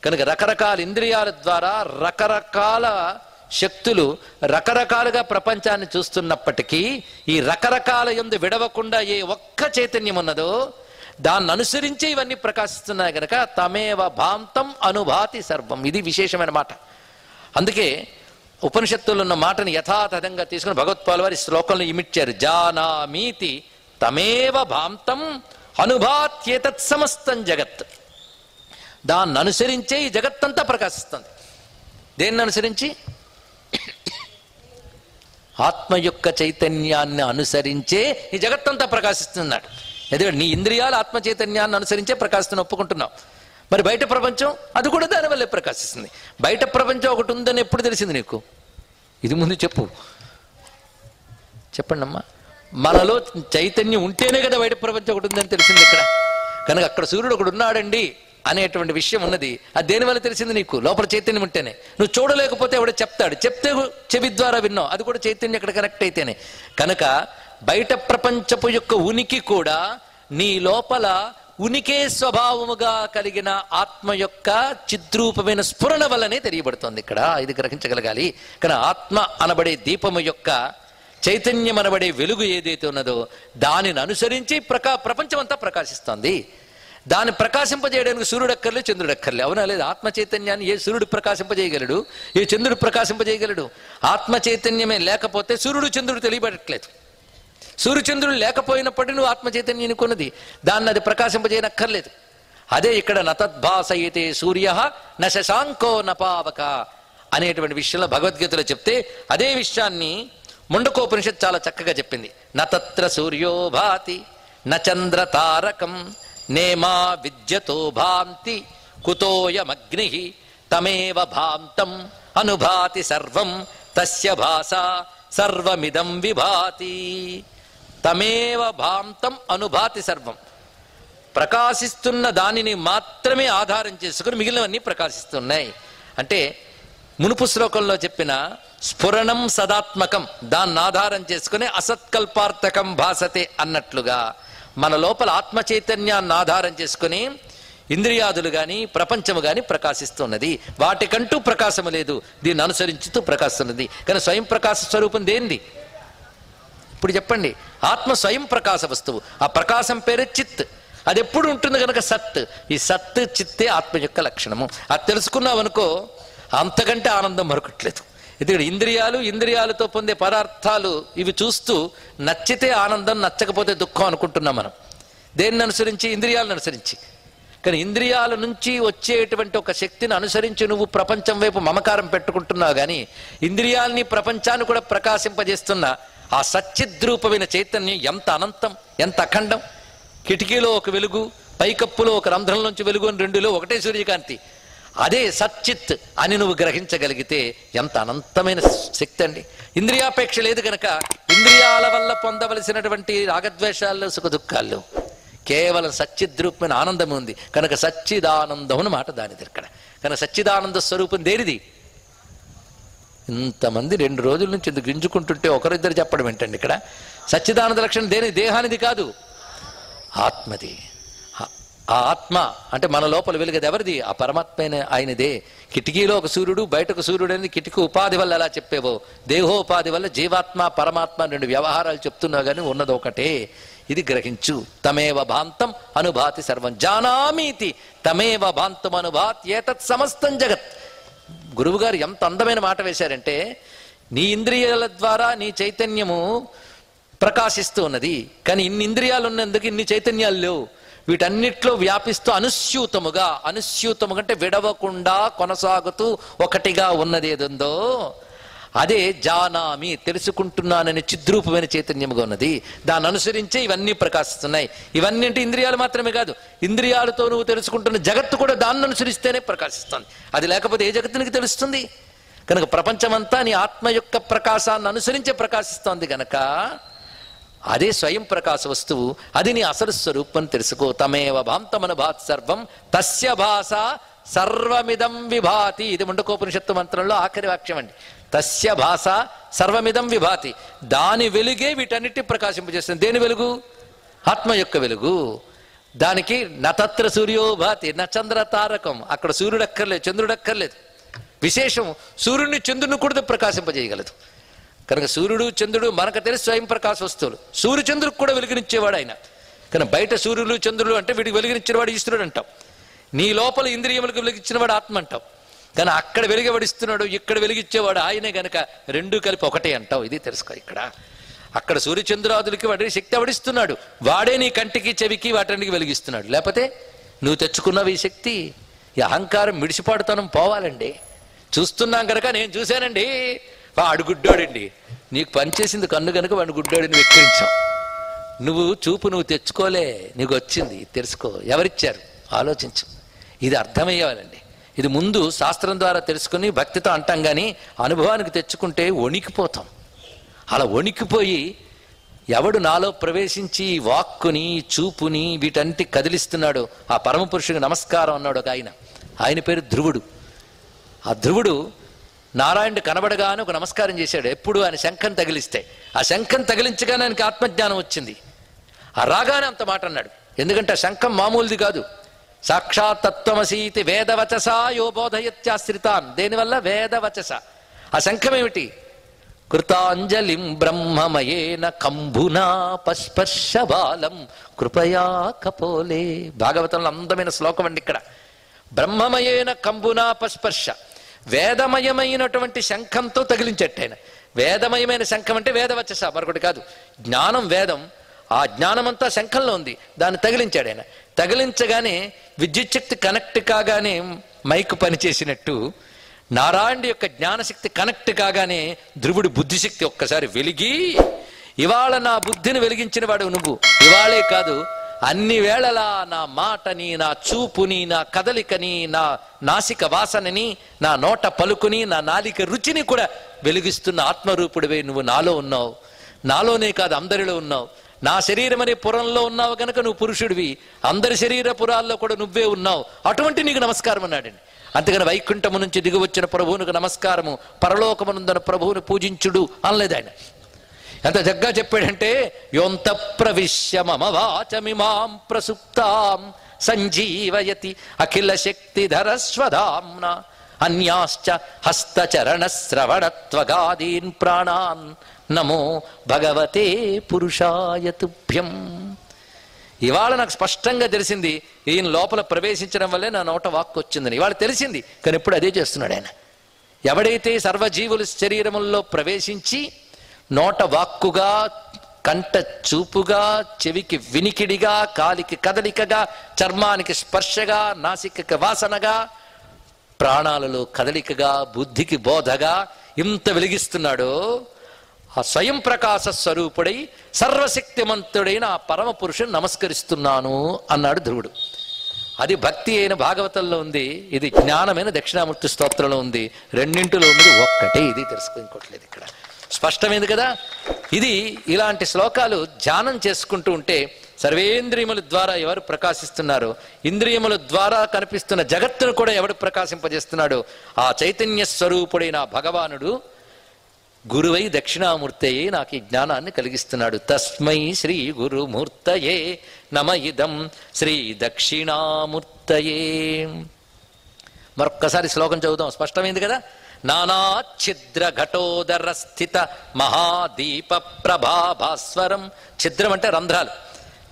కనుక రకరకాల ఇంద్రియాల ద్వారా రకరకాల శక్తులు రకరకాలుగా ప్రపంచాన్ని చూస్తున్నప్పటికీ ఈ రకరకాల యందు విడవకుండా ఏ ఒక్క చైతన్యం ఉన్నదో దాన్ని అనుసరించి ఇవన్నీ ప్రకాశిస్తున్నాయి కనుక తమేవ భాంతం అనుభాతి సర్వం. ఇది విశేషమైన మాట. అందుకే ఉపనిషత్తుల్లో ఉన్న మాటను యథాతథంగా తీసుకుని భగవత్పాల్ వారి శ్లోకంలో ఇమిడ్చారు. జానామీతి తమేవ భాంతం అనుభాత్యేతత్ సమస్తం జగత్. దాన్ని అనుసరించే ఈ జగత్తంతా ప్రకాశిస్తుంది. దేన్ని అనుసరించి? ఆత్మ యొక్క చైతన్యాన్ని అనుసరించే ఈ జగత్తంతా ప్రకాశిస్తున్నాడు. ఎందుకంటే నీ ఇంద్రియాలు ఆత్మ చైతన్యాన్ని అనుసరించే ప్రకాశిస్తున్న ఒప్పుకుంటున్నావు. మరి బయట ప్రపంచం అది కూడా దానివల్లే ప్రకాశిస్తుంది. బయట ప్రపంచం ఒకటి ఉందని ఎప్పుడు తెలిసింది నీకు? ఇది ముందు చెప్పు, చెప్పండి అమ్మా. మనలో చైతన్యం ఉంటేనే కదా బయట ప్రపంచం ఒకటి ఉందని తెలిసింది ఇక్కడ. కనుక అక్కడ సూర్యుడు ఒకడు ఉన్నాడండి అనేటువంటి విషయం ఉన్నది. అది దేనివల్ల తెలిసింది నీకు? లోపల చైతన్యం ఉంటేనే. నువ్వు చూడలేకపోతే ఎవడో చెప్తాడు, చెప్తే చెవి ద్వారా విన్నావు, అది కూడా చైతన్యం అక్కడ కనెక్ట్ అయితేనే. కనుక బయట ప్రపంచపు యొక్క ఉనికి కూడా నీ లోపల ఉనికే స్వభావముగా కలిగిన ఆత్మ యొక్క చిద్రూపమైన స్ఫురణ వల్లనే తెలియబడుతోంది ఇక్కడ. ఇది గ్రహించగలగాలి. కానీ ఆత్మ అనబడే దీపము యొక్క చైతన్యం అనబడే వెలుగు ఏదైతే ఉన్నదో దానిని అనుసరించి ప్రపంచం అంతా ప్రకాశిస్తోంది. దాన్ని ప్రకాశింపజేయడానికి సూర్యుడు అక్కర్లే, చంద్రుడు అక్కర్లే. అవునా లేదా? ఆత్మ చైతన్యాన్ని ఏ సూర్యుడు ప్రకాశింపజేయగలడు, ఏ చంద్రుడు ప్రకాశింపజేయగలడు? ఆత్మ చైతన్యమే లేకపోతే సూర్యుడు చంద్రుడు తెలియబడట్లేదు. సూర్యచంద్రుడు లేకపోయినప్పటికీ నువ్వు ఆత్మ చైతన్యాన్ని కొన్నది, దాన్ని అది ప్రకాశింపజేయనక్కర్లేదు. అదే ఇక్కడ నతద్భాసయతే సూర్య న శశాంకో నపావక అనేటువంటి విషయంలో భగవద్గీతలో చెప్తే అదే విషయాన్ని ముండకోపనిషత్ చాలా చక్కగా చెప్పింది. నతత్ర సూర్యో భాతి న చంద్ర తారకం నేమా విద్యతో భాంతి కుతోయమగ్ని తమేవ భాంతం అనుభాతి సర్వం తస్య భాసా సర్వమిదం విభాతి. తమేవ భాంతం అనుభాతి సర్వం. ప్రకాశిస్తున్న దానిని మాత్రమే ఆధారం చేసుకుని మిగిలినవన్నీ ప్రకాశిస్తున్నాయి. అంటే మునుపు శ్లోకంలో చెప్పిన స్ఫురణం సదాత్మకం దాన్ని ఆధారం చేసుకుని అసత్కల్పార్థకం భాసతే అన్నట్లుగా మన లోపల ఆత్మ చైతన్యాన్ని ఆధారం చేసుకుని ఇంద్రియాదులు గాని ప్రపంచము గాని ప్రకాశిస్తున్నది. వాటికంటూ ప్రకాశము లేదు, దీన్ని అనుసరించుతూ ప్రకాశిస్తున్నది. కానీ స్వయం ప్రకాశ స్వరూపం దేనిది? ఇప్పుడు చెప్పండి. ఆత్మ స్వయం ప్రకాశ వస్తువు. ఆ ప్రకాశం పేరే చిత్. అది ఎప్పుడు ఉంటుంది కనుక సత్. ఈ సత్ చిత్తే ఆత్మ యొక్క లక్షణము. అది తెలుసుకున్నావు అనుకో, అంతకంటే ఆనందం మరొకట్లేదు. ఎందుకంటే ఇంద్రియాలతో పొందే పదార్థాలు ఇవి చూస్తూ నచ్చితే ఆనందం, నచ్చకపోతే దుఃఖం అనుకుంటున్నాం మనం. దేన్ని అనుసరించి? ఇంద్రియాలను అనుసరించి. కానీ ఇంద్రియాల నుంచి వచ్చేటువంటి ఒక శక్తిని అనుసరించి నువ్వు ప్రపంచం వైపు మమకారం పెట్టుకుంటున్నావు. కానీ ఇంద్రియాలని ప్రపంచాన్ని కూడా ప్రకాశింపజేస్తున్న ఆ సచ్చిద్రూపమైన చైతన్యం ఎంత అనంతం, ఎంత అఖండం. కిటికీలో ఒక వెలుగు, పైకప్పులో ఒక రంధ్రంలోంచి వెలుగు అని రెండులో ఒకటే సూర్యకాంతి. అదే సచ్చిత్ అని నువ్వు గ్రహించగలిగితే ఎంత అనంతమైన శక్తి అండి. ఇంద్రియాపేక్ష లేదు కనుక ఇంద్రియాల వల్ల పొందవలసినటువంటి రాగద్వేషాల్లో సుఖ దుఃఖాల్లో కేవలం సచ్చిద్రూపమైన ఆనందం ఉంది కనుక సచ్చిదానందం అన్న మాట దానిది ఇక్కడ. కనుక సచ్చిదానంద స్వరూపం దేనిది? ఇంతమంది 2 రోజుల నుంచి ఎందుకు గింజుకుంటుంటే ఒకరిద్దరు చెప్పడం ఏంటండి ఇక్కడ? సచ్చిదానంద లక్షణం దేని? దేహానిది కాదు, ఆత్మది. ఆ ఆత్మ అంటే మన లోపల వెలుగది ఎవరిది? ఆ పరమాత్మైన ఆయనదే. కిటికీలో ఒక సూర్యుడు, బయటకు సూర్యుడు అనేది కిటికీ ఉపాధి వల్ల ఎలా చెప్పేవో, దేహోపాధి వల్ల జీవాత్మ పరమాత్మ 2 వ్యవహారాలు చెప్తున్నావు కానీ ఉన్నది ఒకటే. ఇది గ్రహించు. తమేవ భాంతం అనుభాతి సర్వం. జానామీతి తమేవ భాంతం అనుభాతి ఏతత్ సమస్తం జగత్. గురువు గారు ఎంత అందమైన మాట వేశారంటే, నీ ఇంద్రియాల ద్వారా నీ చైతన్యము ప్రకాశిస్తూ ఉన్నది. కానీ ఇన్ని ఇంద్రియాలు ఉన్నందుకు ఇన్ని చైతన్యాలు లేవు. వీటన్నిట్లో వ్యాపిస్తూ అనుస్యూతముగా అంటే విడవకుండా కొనసాగుతూ ఒకటిగా ఉన్నది ఏదుందో అదే జానామి, తెలుసుకుంటున్నానని చిద్రూపమైన చైతన్యముగా ఉన్నది. దాన్ని అనుసరించే ఇవన్నీ ప్రకాశిస్తున్నాయి. ఇవన్నీ అంటే ఇంద్రియాలు మాత్రమే కాదు, ఇంద్రియాలతో నువ్వు తెలుసుకుంటున్న జగత్తు కూడా దాన్ని అనుసరిస్తేనే ప్రకాశిస్తుంది. అది లేకపోతే ఏ జగత్తునికి తెలుస్తుంది? కనుక ప్రపంచమంతా నీ ఆత్మ యొక్క ప్రకాశాన్ని అనుసరించే ప్రకాశిస్తోంది గనక అదే స్వయం ప్రకాశ వస్తువు, అది నీ అసలు స్వరూపం తెలుసుకో. తమేవ భాంతమనుభాత్ సర్వం తస్య భాష సర్వమిదం విభాతి. ఇది ముండకోపనిషత్తు మంత్రంలో ఆఖరి వాక్యం అండి. తస్య భాష సర్వమిదం విభాతి. దాని వెలుగే వీటన్నిటి ప్రకాశింపజేస్తుంది. దేని వెలుగు? ఆత్మ యొక్క వెలుగు. దానికి నతత్ర సూర్యో భాతి నచంద్ర తారకం. అక్కడ సూర్యుడు అక్కర్లేదు, చంద్రుడు అక్కర్లేదు. విశేషం, సూర్యుడిని చంద్రుడిని కూడా ప్రకాశింపజేయగలదు. కనుక సూర్యుడు చంద్రుడు మనకు తెలిసి స్వయం ప్రకాశ వస్తువులు. సూర్య చంద్రుడికి కూడా వెలుగునిచ్చేవాడు ఆయన. కనుక బయట సూర్యులు చంద్రులు అంటే వీడికి వెలుగునిచ్చినవాడు ఈశ్వరుడు అంటాం. నీ లోపల ఇంద్రియములకు వెలిగించినవాడు ఆత్మ అంటావు. కానీ అక్కడ వెలుగబడిస్తున్నాడు, ఇక్కడ వెలిగించేవాడు ఆయనే. గనక రెండూ కలిపి ఒకటే అంటావు. ఇది తెలుసుకో. ఇక్కడ అక్కడ సూర్యచంద్రాదులకి వాడి శక్తి అవడిస్తున్నాడు, వాడే నీ కంటికి చెవికి వాటన్నిటికి వెలిగిస్తున్నాడు. లేకపోతే నువ్వు తెచ్చుకున్నవి ఈ శక్తి. ఈ అహంకారం మిడిసిపాడుతనం పోవాలండి. చూస్తున్నాం కనుక నేను చూశానండి, వాడు గుడ్డోడండి. నీకు పనిచేసింది కన్ను కనుక వాడిని గుడ్డోడిని వెక్కిరించావు. నువ్వు చూపు నువ్వు తెచ్చుకోలే, నీకు వచ్చింది. తెలుసుకో. ఎవరిచ్చారు? ఆలోచించు. ఇది అర్థమయ్యేవాలండి. ఇది ముందు శాస్త్రం ద్వారా తెలుసుకుని భక్తితో అంటాం, కానీ అనుభవానికి తెచ్చుకుంటే వణికిపోతాం. అలా వణికిపోయి ఎవడు నాలో ప్రవేశించి వాక్కుని చూపుని వీటంటి కదిలిస్తున్నాడు ఆ పరమపురుషుడికి నమస్కారం అన్నాడు ఒక ఆయన. ఆయన పేరు ధ్రువుడు. ఆ ధ్రువుడు నారాయణుడు కనబడగానే ఒక నమస్కారం చేశాడు. ఎప్పుడు ఆయన శంఖం తగిలిస్తే, ఆ శంఖం తగిలించగానే ఆయనకి ఆత్మజ్ఞానం వచ్చింది. ఆ రాగానే అంత మాట అన్నాడు. ఎందుకంటే ఆ శంఖం మామూలుది కాదు. సాక్షాత్ తత్వమసీతి వేదవచస యో బోధయత్యాశ్రితాన్. దేనివల్ల? వేదవచస. ఆ శంఖం ఏమిటి? కృతాంజలిం బ్రహ్మమయేన కంభునా పస్పర్శ బాలం కృపయా కపోలే. భాగవతంలో అందమైన శ్లోకం అండి. ఇక్కడ బ్రహ్మమయేన కంభునా పస్పర్శ, వేదమయమైనటువంటి శంఖంతో తగిలించట్టాయన. వేదమయమైన శంఖం అంటే వేదవచస, మరొకటి కాదు. జ్ఞానం వేదం, ఆ జ్ఞానమంతా శంఖంలో ఉంది. దాన్ని తగిలించాడు ఆయన. తగిలించగానే విద్యుచ్ఛక్తి కనెక్ట్ కాగానే మైకు పనిచేసినట్టు నారాయణుడి యొక్క జ్ఞానశక్తి కనెక్ట్ కాగానే ధ్రువుడి బుద్ధిశక్తి ఒక్కసారి వెలిగి, ఇవాళ నా బుద్ధిని వెలిగించిన వాడు నువ్వు. ఇవాళే కాదు, అన్ని వేళలా నా మాటని, నా చూపుని, నా కదలికని, నా నాసిక వాసనని, నా నోట పలుకుని, నా నాలిక రుచిని కూడా వెలిగిస్తున్న ఆత్మరూపుడివే నువ్వు. నాలో ఉన్నావు. నాలోనే కాదు, అందరిలో ఉన్నావు. నా శరీరం అనే పురంలో ఉన్నావు కనుక నువ్వు పురుషుడివి. అందరి శరీర పురాల్లో కూడా నువ్వే ఉన్నావు. అటువంటి నీకు నమస్కారం అన్నాడండి. అంతేగాని వైకుంఠము నుంచి దిగి వచ్చిన ప్రభువునికి నమస్కారము, పరలోకమునందున ప్రభువుని పూజించుడు అనలేదు ఆయన. ఎంత జగ్గా చెప్పాడంటే, యోంత ప్రవిశ్య మమ వాచమిమాం ప్రసుప్తాం సంజీవయతి అఖిల శక్తిధరస్వధామ్న అన్యాశ్చ హస్తచరణ శ్రవణత్వగాదీన్ ప్రాణాన్ నమో భగవతే పురుషాయ తుభ్యం. ఇవాళ నాకు స్పష్టంగా తెలిసింది, ఈయన లోపల ప్రవేశించడం వల్లే నా నోట వాక్కు వచ్చిందని. ఇవాళ తెలిసింది, కానీ ఇప్పుడు అదే చేస్తున్నాడు ఆయన. ఎవడైతే సర్వజీవుల శరీరముల్లో ప్రవేశించి నోట వాక్కుగా, కంట చూపుగా, చెవికి వినికిడిగా, కాలికి కదలికగా, చర్మానికి స్పర్శగా, నాసికకి వాసనగా, ప్రాణాలలో కదలికగా, బుద్ధికి బోధగా ఇంత వెలిగిస్తున్నాడో ఆ స్వయం ప్రకాశ స్వరూపుడై సర్వశక్తిమంతుడైన ఆ పరమ పురుషుని నమస్కరిస్తున్నాను అన్నాడు ధ్రువుడు. అది భక్తి అయిన భాగవతంలో ఉంది, ఇది జ్ఞానమైన దక్షిణామూర్తి స్తోత్రంలో ఉంది. రెండింటిలో ఉన్నది ఒక్కటే. ఇది తెలుసుకో, ఇంకోట్లేదు. ఇక్కడ స్పష్టమైంది కదా. ఇది ఇలాంటి శ్లోకాలు ధ్యానం చేసుకుంటూ ఉంటే సర్వేంద్రియముల ద్వారా ఎవరు ప్రకాశిస్తున్నారో, ఇంద్రియముల ద్వారా కనిపిస్తున్న జగత్తును కూడా ఎవడు ప్రకాశింపజేస్తున్నాడో ఆ చైతన్య స్వరూపుడైన భగవానుడు గురువై దక్షిణామూర్తయే నాకు ఈ జ్ఞానాన్ని కలిగిస్తున్నాడు. తస్మై శ్రీ గురుమూర్తయే నమ ఇదం శ్రీ దక్షిణామూర్తయే. మరొక్కసారి శ్లోకం చదువుదాం. స్పష్టమైంది కదా. నానాఛిద్ర ఘటోదర స్థిత మహాదీప ప్రభాభాస్వరం. ఛిద్రం అంటే రంధ్రాలు.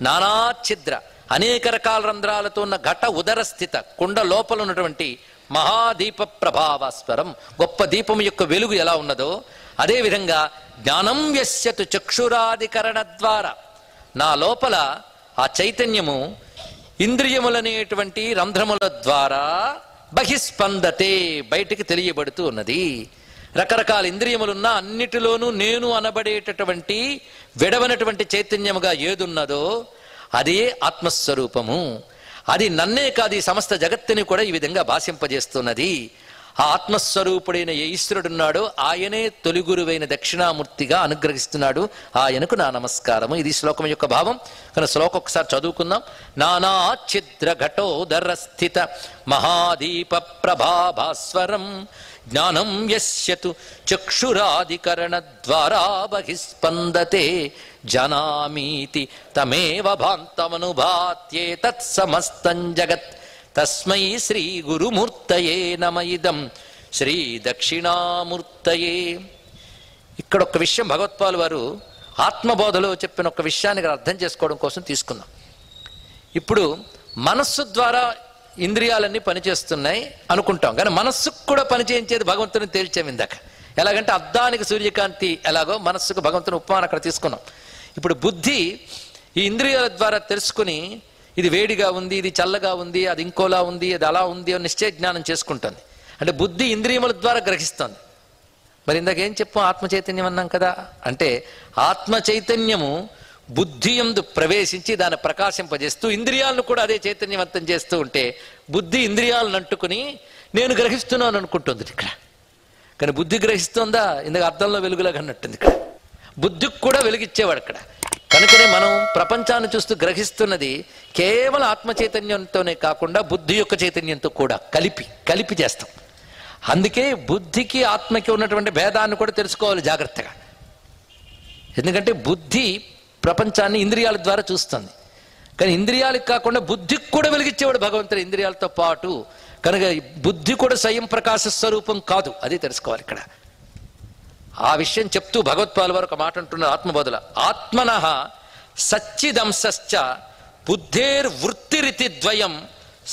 నానాఛిద్ర అనేక రకాల రంధ్రాలతో ఉన్న ఘట ఉదర స్థిత కుండ లోపల ఉన్నటువంటి మహాదీప ప్రభాభాస్వరం, గొప్ప దీపం యొక్క వెలుగు ఎలా ఉన్నదో అదేవిధంగా జ్ఞానం యస్యతు చక్షురాదికరణ ద్వారా నా లోపల ఆ చైతన్యము ఇంద్రియములనేటువంటి రంధ్రముల ద్వారా బహిస్పందతే బయటికి తెలియబడుతూ ఉన్నది. రకరకాల ఇంద్రియములున్నా అన్నిటిలోనూ నేను అనబడేటటువంటి విడవనటువంటి చైతన్యముగా ఏదున్నదో అదే ఆత్మస్వరూపము. అది నన్నే కాదు, ఈ సమస్త జగత్తుని కూడా ఈ విధంగా భాషింపజేస్తున్నది. ఆ ఆత్మస్వరూపుడైన ఏ ఈశ్వరుడున్నాడో ఆయనే తొలి గురువైన దక్షిణామూర్తిగా అనుగ్రహిస్తున్నాడు. ఆయనకు నా నమస్కారము. ఇది శ్లోకం యొక్క భావం. కానీ శ్లోకం ఒకసారి చదువుకుందాం. నానా ఛిద్ర ఘటోదర స్థిత మహాదీప ప్రభాభాస్వరం జ్ఞానం యస్యతు చక్షురాదికరణ ద్వారా బహిస్పందతే జనామీతి తమేవ భాంతమనుభాత్యే తత్సమస్తం జగత్ తస్మై శ్రీ గురుమూర్తయే నమ ఇదం శ్రీ దక్షిణామూర్తయే. ఇక్కడ ఒక విషయం భగవత్పాల్ వారు ఆత్మబోధలో చెప్పిన ఒక విషయాన్ని అర్థం చేసుకోవడం కోసం తీసుకుందాం. ఇప్పుడు మనస్సు ద్వారా ఇంద్రియాలన్నీ పనిచేస్తున్నాయి అనుకుంటాం, కానీ మనస్సుకు కూడా పనిచేయించేది భగవంతుని తేల్చాము ఇందాక. ఎలాగంటే అద్దానికి సూర్యకాంతి ఎలాగో మనస్సుకు భగవంతుని ఉపమానం అక్కడ తీసుకున్నాం. ఇప్పుడు బుద్ధి ఈ ఇంద్రియాల ద్వారా తెలుసుకుని ఇది వేడిగా ఉంది, ఇది చల్లగా ఉంది, అది ఇంకోలా ఉంది, అది అలా ఉంది అని నిశ్చయ జ్ఞానం చేసుకుంటుంది. అంటే బుద్ధి ఇంద్రియముల ద్వారా గ్రహిస్తుంది. మరి ఇందాకేం చెప్పాం, ఆత్మ చైతన్యం అన్నాం కదా. అంటే ఆత్మ చైతన్యము బుద్ధి యందు ప్రవేశించి దాన్ని ప్రకాశింపజేస్తూ ఇంద్రియాలను కూడా అదే చైతన్యవంతం చేస్తూ ఉంటే బుద్ధి ఇంద్రియాలను అంటుకుని నేను గ్రహిస్తున్నాను అనుకుంటుంది ఇక్కడ. కానీ బుద్ధి గ్రహిస్తుందా? ఇందాక అర్థంలో వెలుగులాగా అన్నట్టుంది ఇక్కడ. బుద్ధికి కూడా వెలుగిచ్చేవాడు అక్కడ. కనుకనే మనం ప్రపంచాన్ని చూస్తూ గ్రహిస్తున్నది కేవలం ఆత్మ చైతన్యంతోనే కాకుండా బుద్ధి యొక్క చైతన్యంతో కూడా కలిపి చేస్తాం. అందుకే బుద్ధికి ఆత్మకి ఉన్నటువంటి భేదాన్ని కూడా తెలుసుకోవాలి జాగ్రత్తగా. ఎందుకంటే బుద్ధి ప్రపంచాన్ని ఇంద్రియాల ద్వారా చూస్తుంది, కానీ ఇంద్రియాలకు కాకుండా బుద్ధికి కూడా వెలిగించేవాడు భగవంతుడు ఇంద్రియాలతో పాటు. కనుక బుద్ధి కూడా స్వయం ప్రకాశ స్వరూపం కాదు, అది తెలుసుకోవాలి ఇక్కడ. ఆ విషయం చెప్తూ భగవత్పాల్ వారు ఒక మాట అంటున్నారు ఆత్మబోధల. ఆత్మనః సచ్చిదంశశ్చ బుద్ధేర్వృత్తిరితి ద్వయం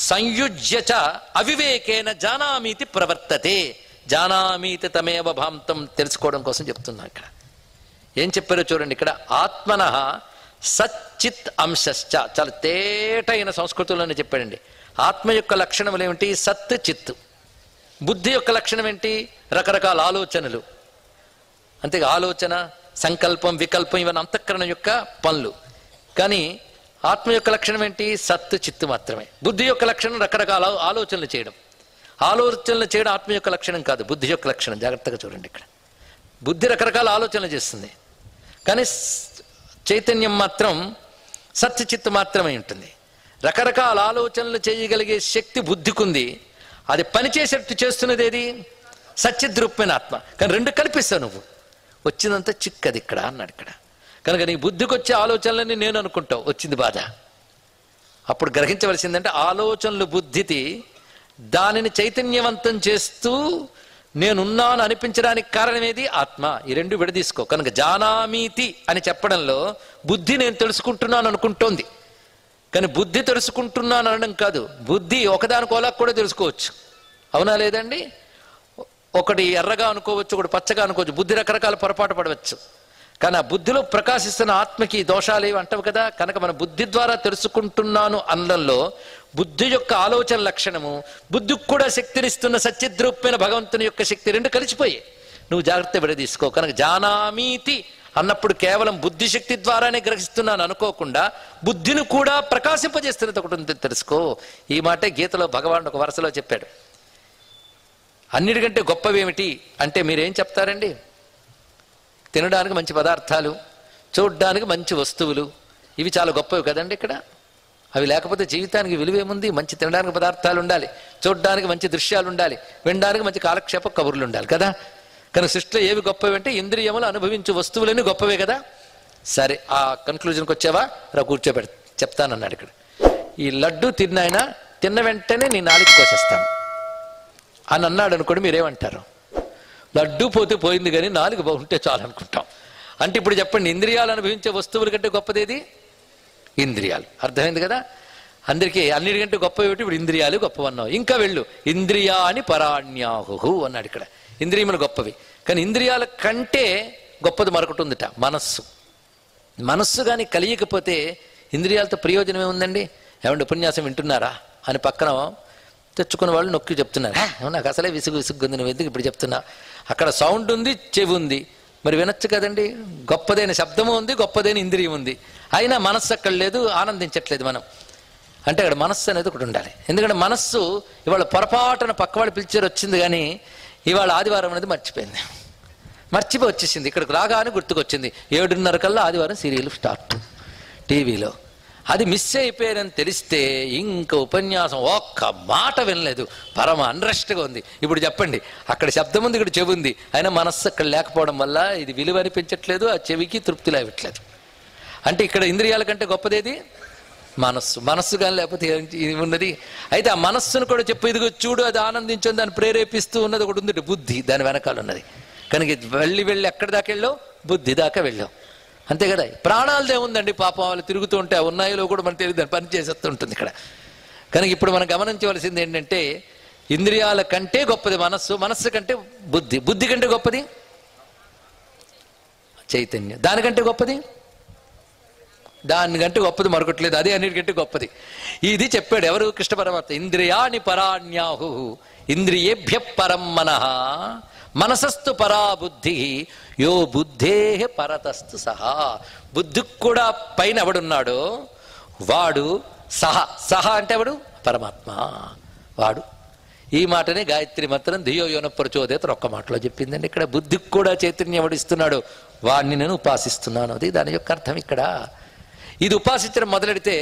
సంయుజ్య చ అవివేకేన జానామీతి ప్రవర్తతే. జానామీతి తమేవ భాంతం తెలుసుకోవడం కోసం చెప్తున్నా ఇక్కడ. ఏం చెప్పారో చూడండి ఇక్కడ. ఆత్మనః సచ్చిత్ అంశశ్చ, చాలా తేటైన సంస్కృతంలోనే చెప్పాడండి. ఆత్మ యొక్క లక్షణములు ఏమిటి? సత్ చిత్. బుద్ధి యొక్క లక్షణం ఏంటి? రకరకాల ఆలోచనలు. అంతే, ఆలోచన, సంకల్పం, వికల్పం ఇవన్నీ అంతఃకరణం యొక్క పనులు. కానీ ఆత్మ యొక్క లక్షణం ఏంటి? సత్తు చిత్తు మాత్రమే. బుద్ధి యొక్క లక్షణం రకరకాల ఆలోచనలు చేయడం. ఆలోచనలు చేయడం ఆత్మ యొక్క లక్షణం కాదు, బుద్ధి యొక్క లక్షణం. జాగ్రత్తగా చూడండి ఇక్కడ. బుద్ధి రకరకాల ఆలోచనలు చేస్తుంది, కానీ చైతన్యం మాత్రం సత్తు చిత్తు మాత్రమే ఉంటుంది. రకరకాల ఆలోచనలు చేయగలిగే శక్తి బుద్ధికుంది. అది పనిచేసేట్టు చేస్తున్నది ఏది? సచ్చిద్రూపమైన ఆత్మ. కానీ రెండు కల్పిస్తావు నువ్వు, వచ్చిందంతా చిక్కది ఇక్కడ అన్నాడు ఇక్కడ. కనుక నీ బుద్ధికి వచ్చే ఆలోచనలన్నీ నేను అనుకుంటావు, వచ్చింది బాధ. అప్పుడు గ్రహించవలసిందంటే ఆలోచనలు బుద్ధితి దానిని చైతన్యవంతం చేస్తూ నేనున్నాను అనిపించడానికి కారణమేది? ఆత్మ. ఈ రెండు విడదీసుకో. కనుక జానామీతి అని చెప్పడంలో బుద్ధి నేను తెలుసుకుంటున్నాను అనుకుంటోంది, కానీ బుద్ధి తెలుసుకుంటున్నాను అనడం కాదు. బుద్ధి ఒకదానికోలా కూడా తెలుసుకోవచ్చు, అవునా లేదండి? ఒకటి ఎర్రగా అనుకోవచ్చు, ఒకటి పచ్చగా అనుకోవచ్చు. బుద్ధి రకరకాల పొరపాటు పడవచ్చు, కానీ ఆ బుద్ధిలో ప్రకాశిస్తున్న ఆత్మకి దోషాలు ఏవి అంటావు కదా. కనుక మన బుద్ధి ద్వారా తెలుసుకుంటున్నాను అనడంలో బుద్ధి యొక్క ఆలోచన లక్షణము, బుద్ధికి కూడా శక్తినిస్తున్న సచ్చిద్రూపమైన భగవంతుని యొక్క శక్తి రెండు కలిసిపోయి నువ్వు జాగ్రత్త విడదీసుకో. కనుక జానామీతి అన్నప్పుడు కేవలం బుద్ధి శక్తి ద్వారానే గ్రహిస్తున్నాను అనుకోకుండా బుద్ధిని కూడా ప్రకాశింపజేస్తున్నది ఒకటి ఉంది తెలుసుకో. ఈ మాటే గీతలో భగవానుడు ఒక వరుసలో చెప్పాడు. అన్నిటికంటే గొప్పవేమిటి అంటే మీరేం చెప్తారండి? తినడానికి మంచి పదార్థాలు, చూడ్డానికి మంచి వస్తువులు, ఇవి చాలా గొప్పవి కదండి ఇక్కడ. అవి లేకపోతే జీవితానికి విలువేముంది? మంచి తినడానికి పదార్థాలు ఉండాలి, చూడ్డానికి మంచి దృశ్యాలు ఉండాలి, వినడానికి మంచి కాలక్షేప కబుర్లు ఉండాలి కదా. కానీ సృష్టిలో ఏవి గొప్పవి అంటే ఇంద్రియములు అనుభవించే వస్తువులన్నీ గొప్పవే కదా. సరే, ఆ కన్క్లూజన్కి వచ్చావా? రా కూర్చోబెడ చెప్తానన్నాడు ఇక్కడ. ఈ లడ్డు తిన్నాయన తిన్న వెంటనే నీ నాలుగు కోసేస్తాను అని అన్నాడు అనుకోండి, మీరేమంటారు? లడ్డు పోతే పోయింది కానీ నాలుగు బాగుంటే చాలు అనుకుంటాం. అంటే ఇప్పుడు చెప్పండి, ఇంద్రియాలు అనుభవించే వస్తువుల కంటే గొప్పదేది? ఇంద్రియాలు. అర్థమైంది కదా. అందరికీ అన్నిటికంటే గొప్ప ఏమిటి? ఇప్పుడు ఇంద్రియాలు గొప్పవన్నావు. ఇంకా వెళ్ళు, ఇంద్రియాని పరాణ్యాహు అన్నాడు ఇక్కడ. ఇంద్రియములు గొప్పవి, కానీ ఇంద్రియాల కంటే గొప్పది మరొకటి ఉందిట, మనస్సు. మనస్సు కానీ కలియకపోతే ఇంద్రియాలతో ప్రయోజనం ఏముందండి? ఏమంటే ఉపన్యాసం వింటున్నారా అని పక్కన తెచ్చుకున్న వాళ్ళు నొక్కి చెప్తున్నారు, నాకు అసలే విసుగుంది, నువ్వు ఎందుకు ఇప్పుడు చెప్తున్నా? అక్కడ సౌండ్ ఉంది, చెవి ఉంది, మరి వినొచ్చు కదండి. గొప్పదైన శబ్దము ఉంది, గొప్పదైన ఇంద్రియం ఉంది, అయినా మనస్సు అక్కడ లేదు, ఆనందించట్లేదు మనం. అంటే అక్కడ మనస్సు అనేది ఒకటి ఉండాలి. ఎందుకంటే మనస్సు ఇవాళ పొరపాటున పక్కవాళ్ళు పిలిచారు వచ్చింది, కానీ ఇవాళ ఆదివారం అనేది మర్చిపోయింది, మర్చిపోయి వచ్చేసింది. ఇక్కడికి రాగానే గుర్తుకొచ్చింది 7:30 కల్లా ఆదివారం సీరియల్ స్టార్ట్ టీవీలో. అది మిస్ అయిపోయారని తెలిస్తే ఇంకా ఉపన్యాసం ఒక్క మాట వినలేదు, పరమ అన్రెస్ట్గా ఉంది. ఇప్పుడు చెప్పండి, అక్కడ శబ్దం ఉంది, ఇక్కడ చెవి ఉంది, అయినా మనస్సు అక్కడ లేకపోవడం వల్ల ఇది విలువ అనిపించట్లేదు, ఆ చెవికి తృప్తి లేవట్లేదు. అంటే ఇక్కడ ఇంద్రియాల కంటే గొప్పదేది మనస్సు. మనస్సు కానీ లేకపోతే ఇది ఉన్నది. అయితే ఆ మనస్సును కూడా చెప్పు, ఇదిగో చూడు, అది ఆనందించని దాన్ని ప్రేరేపిస్తూ ఉన్నది ఒకటి ఉంది, బుద్ధి దాని వెనకాల ఉన్నది. కనుక వెళ్ళి ఎక్కడి దాకా వెళ్ళావు? బుద్ధి దాకా వెళ్ళావు, అంతే కదా. ప్రాణాలదే ఉందండి పాపం, వాళ్ళు తిరుగుతూ ఉంటే ఉన్నాయో కూడా మనకు తెలియదు, పని చేసేస్తూ ఉంటుంది ఇక్కడ. కనుక ఇప్పుడు మనం గమనించవలసింది ఏంటంటే, ఇంద్రియాల కంటే గొప్పది మనస్సు, మనస్సు కంటే బుద్ధి, బుద్ధి కంటే గొప్పది చైతన్యం, దానికంటే గొప్పది దానికంటే గొప్పది మరొకట్లేదు, అదే అన్నిటికంటే గొప్పది. ఇది చెప్పాడు ఎవరు? కృష్ణ పరమాత్మ. ఇంద్రియాణి పరాణ్యాహు ఇంద్రియేభ్య పరం మనః మనసస్తు పరా బుద్ధి యో బుద్ధే పరతస్తు సహా. బుద్ధికి కూడా పైన ఎవడున్నాడో వాడు సహ అంటే ఎవడు? పరమాత్మ వాడు. ఈ మాటనే గాయత్రి మంత్రం ధియో యోన ప్రచోదయత ఒక్క మాటలో చెప్పిందండి. ఇక్కడ బుద్ధికి కూడా చైతన్యం ఎవడిస్తున్నాడు, వాడిని నేను ఉపాసిస్తున్నాను, అది దాని యొక్క అర్థం ఇక్కడ. ఇది ఉపాసించడం మొదలెడితే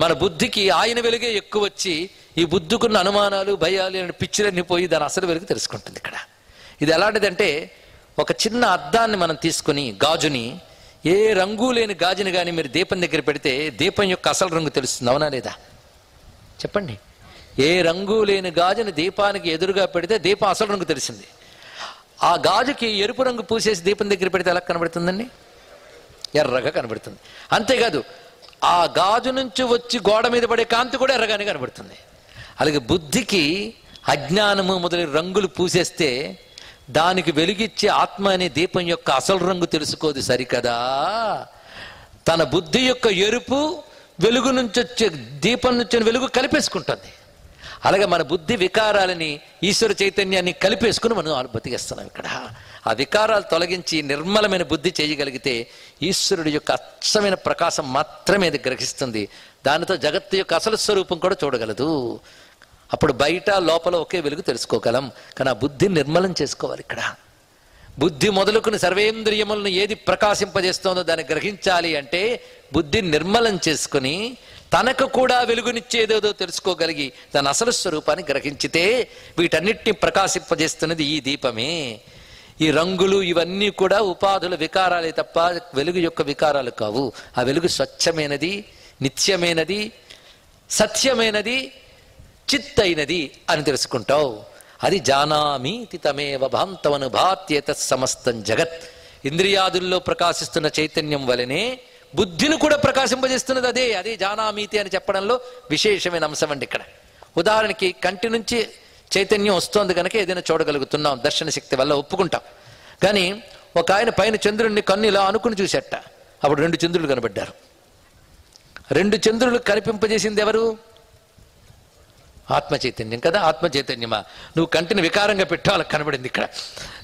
మన బుద్ధికి ఆయన వెలుగే ఎక్కువ వచ్చి ఈ బుద్ధికున్న అనుమానాలు భయాలు అనే పిచ్చిలన్నీ పోయి దాని అసలు వెలుగు తెలుసుకుంటుంది ఇక్కడ. ఇది ఎలాంటిదంటే, ఒక చిన్న అద్దాన్ని మనం తీసుకుని గాజుని, ఏ రంగు లేని గాజుని కానీ మీరు దీపం దగ్గర పెడితే దీపం యొక్క అసలు రంగు తెలుస్తుంది, అవునా లేదా? చెప్పండి. ఏ రంగు లేని గాజుని దీపానికి ఎదురుగా పెడితే దీపం అసలు రంగు తెలిసింది. ఆ గాజుకి ఎరుపు రంగు పూసేసి దీపం దగ్గర పెడితే ఎలా కనబడుతుందండి? ఎర్రగా కనబడుతుంది. అంతేకాదు, ఆ గాజు నుంచి వచ్చి గోడ మీద పడే కాంతి కూడా ఎర్రగానే కనబడుతుంది. అలాగే బుద్ధికి అజ్ఞానము మొదలైన రంగులు పూసేస్తే దానికి వెలుగిచ్చే ఆత్మ అనే దీపం యొక్క అసలు రంగు తెలుసుకోదు సరికదా. తన బుద్ధి యొక్క ఎరుపు వెలుగు నుంచి వచ్చే దీపం నుంచి వెలుగు కలిపేసుకుంటుంది. అలాగే మన బుద్ధి వికారాలని ఈశ్వర చైతన్యాన్ని కలిపేసుకుని మనం బతికేస్తున్నాం ఇక్కడ. ఆ వికారాలు తొలగించి నిర్మలమైన బుద్ధి చేయగలిగితే ఈశ్వరుడి యొక్క అచ్చమైన ప్రకాశం మాత్రమే అది గ్రహిస్తుంది. దానితో జగత్తు యొక్క అసలు స్వరూపం కూడా చూడగలదు. అప్పుడు బయట లోపల ఒకే వెలుగు తెలుసుకోగలం. కానీ ఆ బుద్ధిని నిర్మలం చేసుకోవాలి ఇక్కడ. బుద్ధి మొదలుకుని సర్వేంద్రియములను ఏది ప్రకాశింపజేస్తోందో దాన్ని గ్రహించాలి అంటే బుద్ధిని నిర్మలం చేసుకుని తనకు కూడా వెలుగునిచ్చేదేదో తెలుసుకోగలిగి దాని అసలు స్వరూపాన్ని గ్రహించితే వీటన్నిటిని ప్రకాశింపజేస్తున్నది ఈ దీపమే. ఈ రంగులు ఇవన్నీ కూడా ఉపాధుల వికారాలే తప్ప వెలుగు యొక్క వికారాలు కావు. ఆ వెలుగు స్వచ్ఛమైనది, నిత్యమైనది, సత్యమైనది, చిత్తైనది అని తెలుసుకుంటావు. అది జానామి తమేవ భాంతమనుభాత్యేత సమస్తం జగత్. ఇంద్రియాదుల్లో ప్రకాశిస్తున్న చైతన్యం వలనే బుద్ధిని కూడా ప్రకాశింపజేస్తున్నది అదే. అదే జానామీతి అని చెప్పడంలో విశేషమైన అంశం అండి ఇక్కడ. ఉదాహరణకి కంటి నుంచి చైతన్యం వస్తోంది కనుక ఏదైనా చూడగలుగుతున్నాం, దర్శన శక్తి వల్ల ఒప్పుకుంటాం. కానీ ఒక ఆయన పైన చంద్రుడిని కన్ను ఇలా అనుకుని చూసేట, అప్పుడు 2 చంద్రులు కనబడ్డారు. 2 చంద్రులు కనిపింపజేసింది ఎవరు? ఆత్మ చైతన్యం కదా. ఆత్మ చైతన్యమా? నువ్వు కంటిని వికారంగా పెట్టాలకు కనబడింది ఇక్కడ.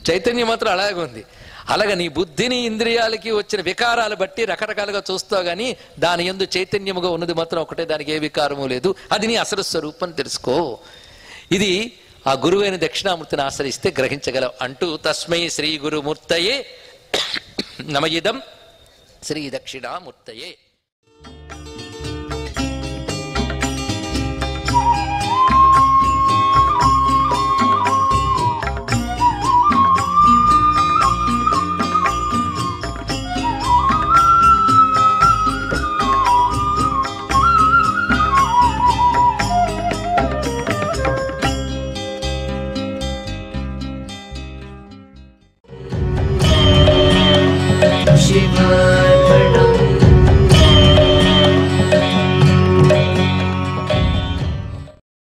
చైతన్యం మాత్రం అలాగే ఉంది. అలాగే నీ బుద్ధిని ఇంద్రియాలకి వచ్చిన వికారాలు బట్టి రకరకాలుగా చూస్తావు, కానీ దాని యందు చైతన్యముగా ఉన్నది మాత్రం ఒకటే, దానికి ఏ వికారము లేదు. అది నీ అసలు స్వరూపం తెలుసుకో. ఇది ఆ గురువైన దక్షిణామూర్తిని ఆశ్రయిస్తే గ్రహించగలవు అంటూ తస్మై శ్రీ గురుమూర్తయే నమయిదం శ్రీ దక్షిణామూర్తయే.